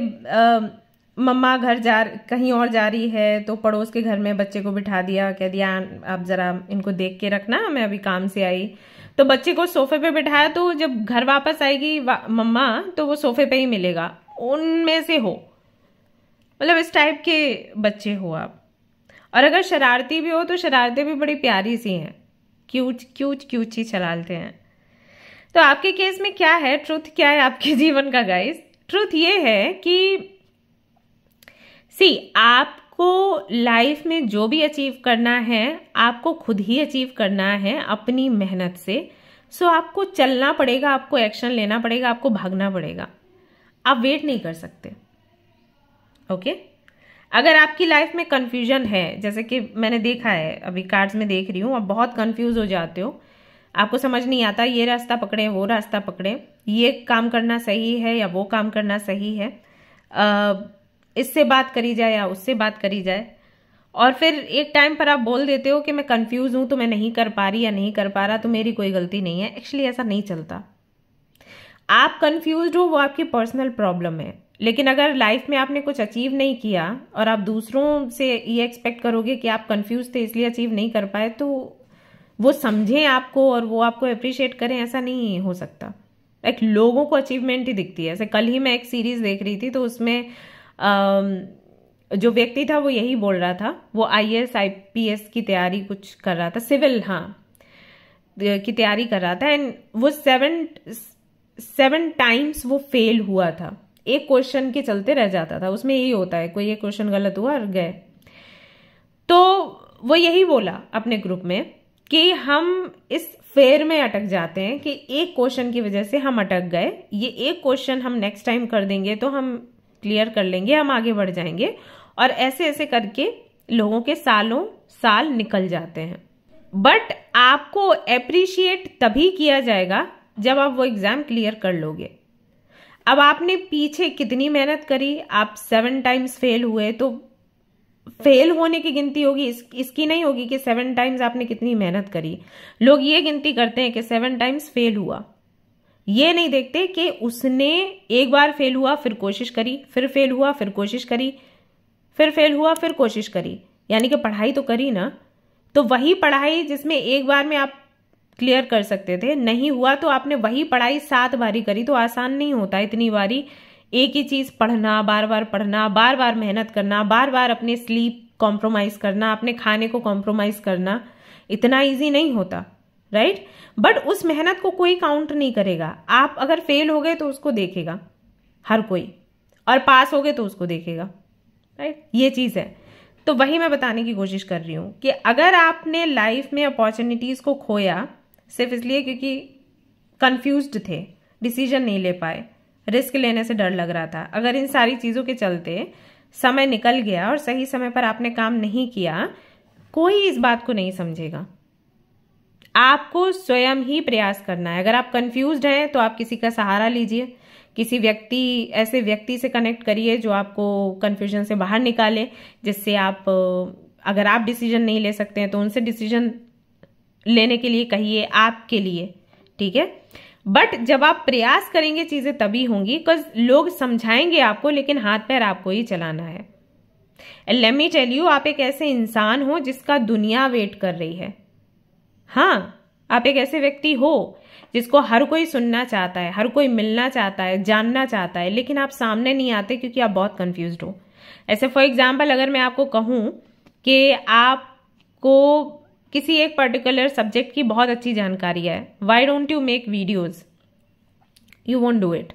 मम्मा कहीं और जा रही है तो पड़ोस के घर में बच्चे को बिठा दिया, कह दिया आप जरा इनको देख के रखना, मैं अभी काम से आई, तो बच्चे को सोफे पे बिठाया, तो जब घर वापस आएगी मम्मा तो वो सोफे पे ही मिलेगा, उनमें से हो, मतलब इस टाइप के बच्चे हो आप। और अगर शरारती भी हो तो शरारतें भी बड़ी प्यारी सी हैं, क्यूट क्यूट क्यूट सी शरारतें हैं। तो आपके केस में क्या है, ट्रुथ क्या है आपके जीवन का गाइस? ट्रुथ ये है कि आपको लाइफ में जो भी अचीव करना है आपको खुद ही अचीव करना है अपनी मेहनत से। सो आपको चलना पड़ेगा, आपको एक्शन लेना पड़ेगा, आपको भागना पड़ेगा, आप वेट नहीं कर सकते। ओके अगर आपकी लाइफ में कंफ्यूजन है, जैसे कि मैंने देखा है अभी कार्ड्स में देख रही हूँ, आप बहुत कंफ्यूज हो जाते हो, आपको समझ नहीं आता ये रास्ता पकड़े वो रास्ता पकड़े, ये काम करना सही है या वो काम करना सही है, इससे बात करी जाए या उससे बात करी जाए, और फिर एक टाइम पर आप बोल देते हो कि मैं कंफ्यूज हूं तो मैं नहीं कर पा रही या नहीं कर पा रहा तो मेरी कोई गलती नहीं है। एक्चुअली ऐसा नहीं चलता। आप कंफ्यूज हो वो आपकी पर्सनल प्रॉब्लम है, लेकिन अगर लाइफ में आपने कुछ अचीव नहीं किया और आप दूसरों से ये एक्सपेक्ट करोगे कि आप कंफ्यूज थे इसलिए अचीव नहीं कर पाए तो वो समझें आपको और वो आपको अप्रिशिएट करें, ऐसा नहीं हो सकता। एक लोगों को अचीवमेंट ही दिखती है। ऐसे कल ही मैं एक सीरीज देख रही थी तो उसमें जो व्यक्ति था वो यही बोल रहा था, वो IAS IPS की तैयारी कुछ कर रहा था, सिविल की तैयारी कर रहा था, एंड वो 7 टाइम्स वो फेल हुआ था, एक क्वेश्चन के चलते रह जाता था। उसमें यही होता है, कोई एक क्वेश्चन गलत हुआ और गए। तो वो यही बोला अपने ग्रुप में कि हम इस फेयर में अटक जाते हैं कि एक क्वेश्चन की वजह से हम अटक गए, ये एक क्वेश्चन हम नेक्स्ट टाइम कर देंगे तो हम क्लियर कर लेंगे, हम आगे बढ़ जाएंगे, और ऐसे ऐसे करके लोगों के सालों साल निकल जाते हैं। बट आपको अप्रिशिएट तभी किया जाएगा जब आप वो एग्जाम क्लियर कर लोगे। अब आपने पीछे कितनी मेहनत करी, आप 7 टाइम्स फेल हुए तो फेल होने की गिनती होगी, इसकी नहीं होगी कि 7 टाइम्स आपने कितनी मेहनत करी। लोग ये गिनती करते हैं कि 7 टाइम्स फेल हुआ, ये नहीं देखते कि उसने एक बार फेल हुआ फिर कोशिश करी, फिर फेल हुआ फिर कोशिश करी, फिर फेल हुआ फिर कोशिश करी, यानी कि पढ़ाई तो करी ना। तो वही पढ़ाई जिसमें एक बार में आप क्लियर कर सकते थे, नहीं हुआ तो आपने वही पढ़ाई 7 बारी करी। तो आसान नहीं होता इतनी बारी एक ही चीज पढ़ना, बार बार पढ़ना, बार बार मेहनत करना, बार बार अपने स्लीप कॉम्प्रोमाइज करना, अपने खाने को कॉम्प्रोमाइज करना, इतना इजी नहीं होता, राइट? बट उस मेहनत को कोई काउंट नहीं करेगा। आप अगर फेल हो गए तो उसको देखेगा हर कोई, और पास हो गए तो उसको देखेगा, राइट? ये चीज है। तो वही मैं बताने की कोशिश कर रही हूं कि अगर आपने लाइफ में अपॉर्चुनिटीज को खोया सिर्फ इसलिए क्योंकि कंफ्यूज्ड थे, डिसीजन नहीं ले पाए, रिस्क लेने से डर लग रहा था, अगर इन सारी चीजों के चलते समय निकल गया और सही समय पर आपने काम नहीं किया, कोई इस बात को नहीं समझेगा। आपको स्वयं ही प्रयास करना है। अगर आप कंफ्यूज्ड हैं तो आप किसी का सहारा लीजिए, किसी ऐसे व्यक्ति से कनेक्ट करिए जो आपको कंफ्यूजन से बाहर निकाले, जिससे आप, अगर आप डिसीजन नहीं ले सकते हैं तो उनसे डिसीजन लेने के लिए कहिए आपके लिए, ठीक है? बट जब आप प्रयास करेंगे चीजें तभी होंगी, बिकॉज लोग समझाएंगे आपको लेकिन हाथ पैर आपको ही चलाना है। And let me tell you, आप एक ऐसे इंसान हो जिसका दुनिया वेट कर रही है। हाँ, आप एक ऐसे व्यक्ति हो जिसको हर कोई सुनना चाहता है, हर कोई मिलना चाहता है, जानना चाहता है, लेकिन आप सामने नहीं आते क्योंकि आप बहुत कंफ्यूज्ड हो। ऐसे फॉर एग्जाम्पल अगर मैं आपको कहूं कि आपको किसी एक पर्टिकुलर सब्जेक्ट की बहुत अच्छी जानकारी है, why don't you make videos? You won't do it,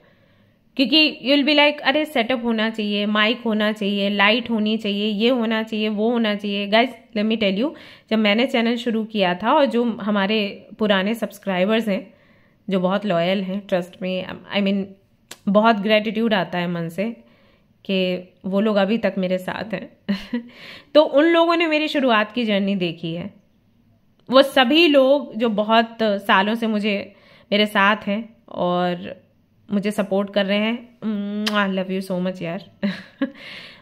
क्योंकि यू विल बी लाइक अरे सेटअप होना चाहिए, माइक होना चाहिए, लाइट होनी चाहिए, ये होना चाहिए, वो होना चाहिए। Guys let me tell you, जब मैंने चैनल शुरू किया था और जो हमारे पुराने सब्सक्राइबर्स हैं जो बहुत लॉयल हैं, ट्रस्ट में, आई मीन बहुत ग्रेटिट्यूड आता है मन से कि वो लोग अभी तक मेरे साथ हैं तो उन लोगों ने मेरी शुरुआत की जर्नी देखी है। वो सभी लोग जो बहुत सालों से मेरे साथ हैं और मुझे सपोर्ट कर रहे हैं, I love you so much यार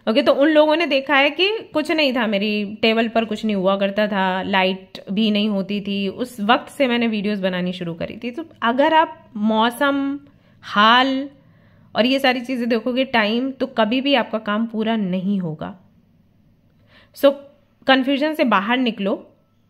ओके, तो उन लोगों ने देखा है कि कुछ नहीं था, मेरी टेबल पर कुछ नहीं हुआ करता था, लाइट भी नहीं होती थी, उस वक्त से मैंने वीडियोस बनानी शुरू करी थी। तो अगर आप मौसम, हाल और ये सारी चीजें देखोगे, टाइम, तो कभी भी आपका काम पूरा नहीं होगा। सो कंफ्यूजन से बाहर निकलो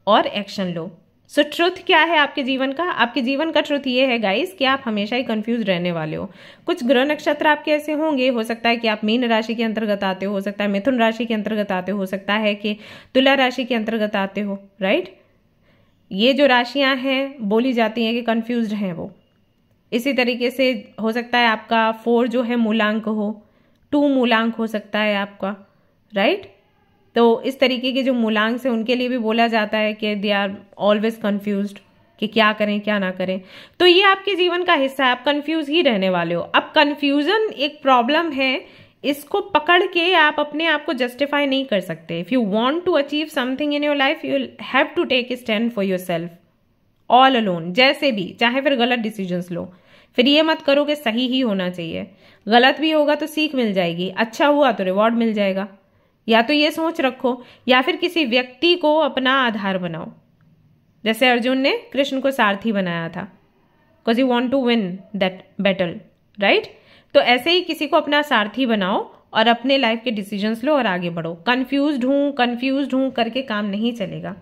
और एक्शन लो। सो ट्रुथ क्या है आपके जीवन का? आपके जीवन का ट्रुथ ये है गाइस कि आप हमेशा ही कंफ्यूज रहने वाले हो। कुछ ग्रह नक्षत्र आपके ऐसे होंगे, हो सकता है कि आप मीन राशि के अंतर्गत आते हो सकता है मिथुन राशि के अंतर्गत आते हो सकता है कि तुला राशि के अंतर्गत आते हो, राइट? ये जो राशियां हैं बोली जाती हैं कि कंफ्यूज्ड हैं वो। इसी तरीके से हो सकता है आपका 4 जो है मूलांक हो, 2 मूलांक हो सकता है आपका, राइट? तो इस तरीके के जो मूलांक से उनके लिए भी बोला जाता है कि दे आर ऑलवेज कंफ्यूज्ड कि क्या करें क्या ना करें। तो ये आपके जीवन का हिस्सा है, आप कंफ्यूज ही रहने वाले हो। अब कंफ्यूजन एक प्रॉब्लम है, इसको पकड़ के आप अपने आप को जस्टिफाई नहीं कर सकते। If you want to achieve something in your life, you will have to take stand for your self all alone, जैसे भी, चाहे फिर गलत डिसीजंस लो। फिर ये मत करो कि सही ही होना चाहिए, गलत भी होगा तो सीख मिल जाएगी, अच्छा हुआ तो रिवॉर्ड मिल जाएगा। या तो ये सोच रखो, या फिर किसी व्यक्ति को अपना आधार बनाओ। जैसे अर्जुन ने कृष्ण को सारथी बनाया था, because you want to win that battle, right? तो ऐसे ही किसी को अपना सारथी बनाओ और अपने लाइफ के डिसीजंस लो और आगे बढ़ो। कंफ्यूज्ड हूं करके काम नहीं चलेगा।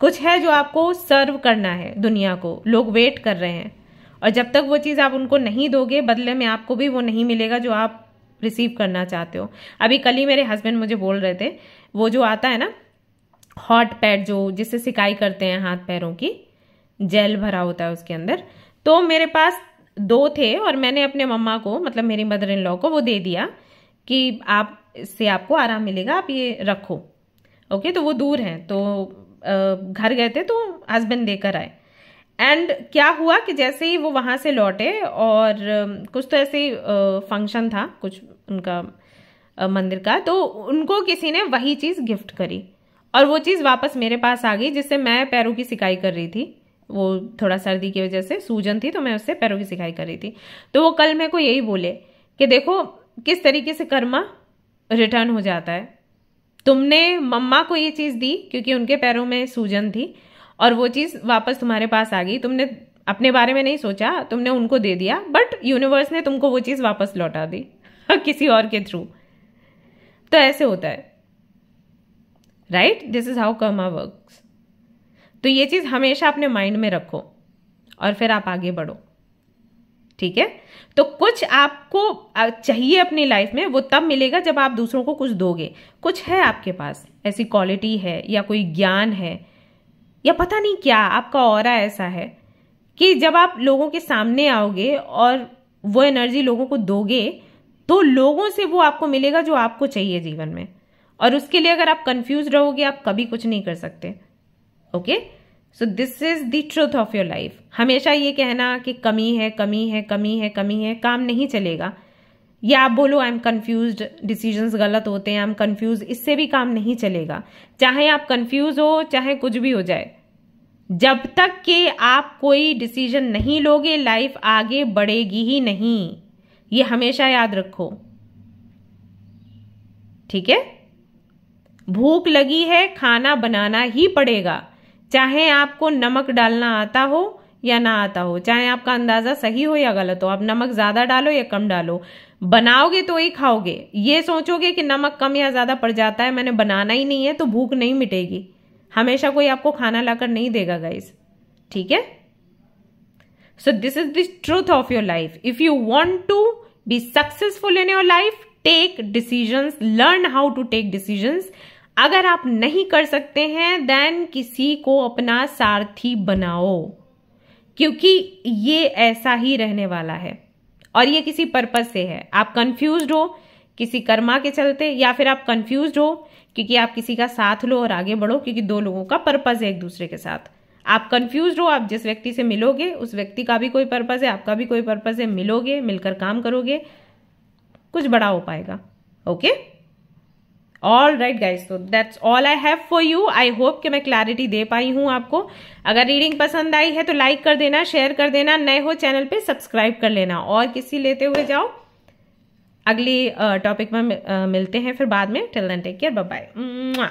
कुछ है जो आपको सर्व करना है दुनिया को, लोग वेट कर रहे हैं, और जब तक वो चीज आप उनको नहीं दोगे, बदले में आपको भी वो नहीं मिलेगा जो आप रिसीव करना चाहते हो। अभी कल ही मेरे हस्बैंड मुझे बोल रहे थे, वो जो आता है ना हॉट पैड, जो जिससे सिकाई करते हैं हाथ पैरों की, जेल भरा होता है उसके अंदर, तो मेरे पास 2 थे और मैंने अपने मम्मा को, मतलब मेरी मदर इन लॉ को, वो दे दिया कि आप इससे आपको आराम मिलेगा, आप ये रखो। ओके, तो वो दूर हैं, तो घर गए थे तो हस्बैंड देकर आए। एंड क्या हुआ कि जैसे ही वो वहां से लौटे और कुछ तो ऐसे फंक्शन था कुछ उनका मंदिर का, तो उनको किसी ने वही चीज गिफ्ट करी और वो चीज वापस मेरे पास आ गई, जिससे मैं पैरों की सिकाई कर रही थी। वो थोड़ा सर्दी की वजह से सूजन थी, तो मैं उससे पैरों की सिकाई कर रही थी। तो वो कल मेरे को यही बोले कि देखो किस तरीके से कर्मा रिटर्न हो जाता है। तुमने मम्मा को ये चीज दी क्योंकि उनके पैरों में सूजन थी, और वो चीज वापस तुम्हारे पास आ गई। तुमने अपने बारे में नहीं सोचा, तुमने उनको दे दिया, बट यूनिवर्स ने तुमको वो चीज वापस लौटा दी किसी और के थ्रू। तो ऐसे होता है, right? This is how Karma works. तो ये चीज हमेशा अपने माइंड में रखो और फिर आप आगे बढ़ो, ठीक है? तो कुछ आपको चाहिए अपनी लाइफ में, वो तब मिलेगा जब आप दूसरों को कुछ दोगे। कुछ है आपके पास, ऐसी क्वालिटी है या कोई ज्ञान है या पता नहीं क्या, आपका ऑरा ऐसा है कि जब आप लोगों के सामने आओगे और वो एनर्जी लोगों को दोगे, तो लोगों से वो आपको मिलेगा जो आपको चाहिए जीवन में। और उसके लिए अगर आप कंफ्यूज रहोगे, आप कभी कुछ नहीं कर सकते। Okay, so this is the truth of your life. हमेशा ये कहना कि कमी है, कमी है, कमी है, कमी है, काम नहीं चलेगा। या आप बोलो आई एम कंफ्यूज्ड, डिसीजंस गलत होते हैं, आई एम कंफ्यूज, इससे भी काम नहीं चलेगा। चाहे आप कंफ्यूज हो, चाहे कुछ भी हो जाए, जब तक कि आप कोई डिसीजन नहीं लोगे, लाइफ आगे बढ़ेगी ही नहीं। ये हमेशा याद रखो, ठीक है? भूख लगी है, खाना बनाना ही पड़ेगा, चाहे आपको नमक डालना आता हो या ना आता हो, चाहे आपका अंदाजा सही हो या गलत हो, आप नमक ज्यादा डालो या कम डालो, बनाओगे तो ही खाओगे। ये सोचोगे कि नमक कम या ज्यादा पड़ जाता है, मैंने बनाना ही नहीं है, तो भूख नहीं मिटेगी। हमेशा कोई आपको खाना लाकर नहीं देगा गाइस, ठीक है। So this is the truth of your life. If you want to be successful in your life, take decisions, learn how to take decisions. अगर आप नहीं कर सकते हैं, देन किसी को अपना सारथी बनाओ, क्योंकि ये ऐसा ही रहने वाला है और ये किसी पर्पज से है। आप कंफ्यूज्ड हो किसी कर्मा के चलते, या फिर आप कंफ्यूज्ड हो क्योंकि आप किसी का साथ लो और आगे बढ़ो, क्योंकि दो लोगों का पर्पज है एक दूसरे के साथ। आप कंफ्यूज्ड हो, आप जिस व्यक्ति से मिलोगे उस व्यक्ति का भी कोई पर्पज है, आपका भी कोई पर्पज है, मिलोगे, मिलकर काम करोगे, कुछ बड़ा हो पाएगा। ओके, ऑल राइट गाइज, तो that's all I have for you. I hope कि मैं क्लैरिटी दे पाई हूं आपको। अगर रीडिंग पसंद आई है तो लाइक कर देना, शेयर कर देना, नए हो चैनल पे सब्सक्राइब कर लेना, और किसी लेते हुए जाओ। अगली टॉपिक में मिलते हैं फिर बाद में। Till then take care, bye bye.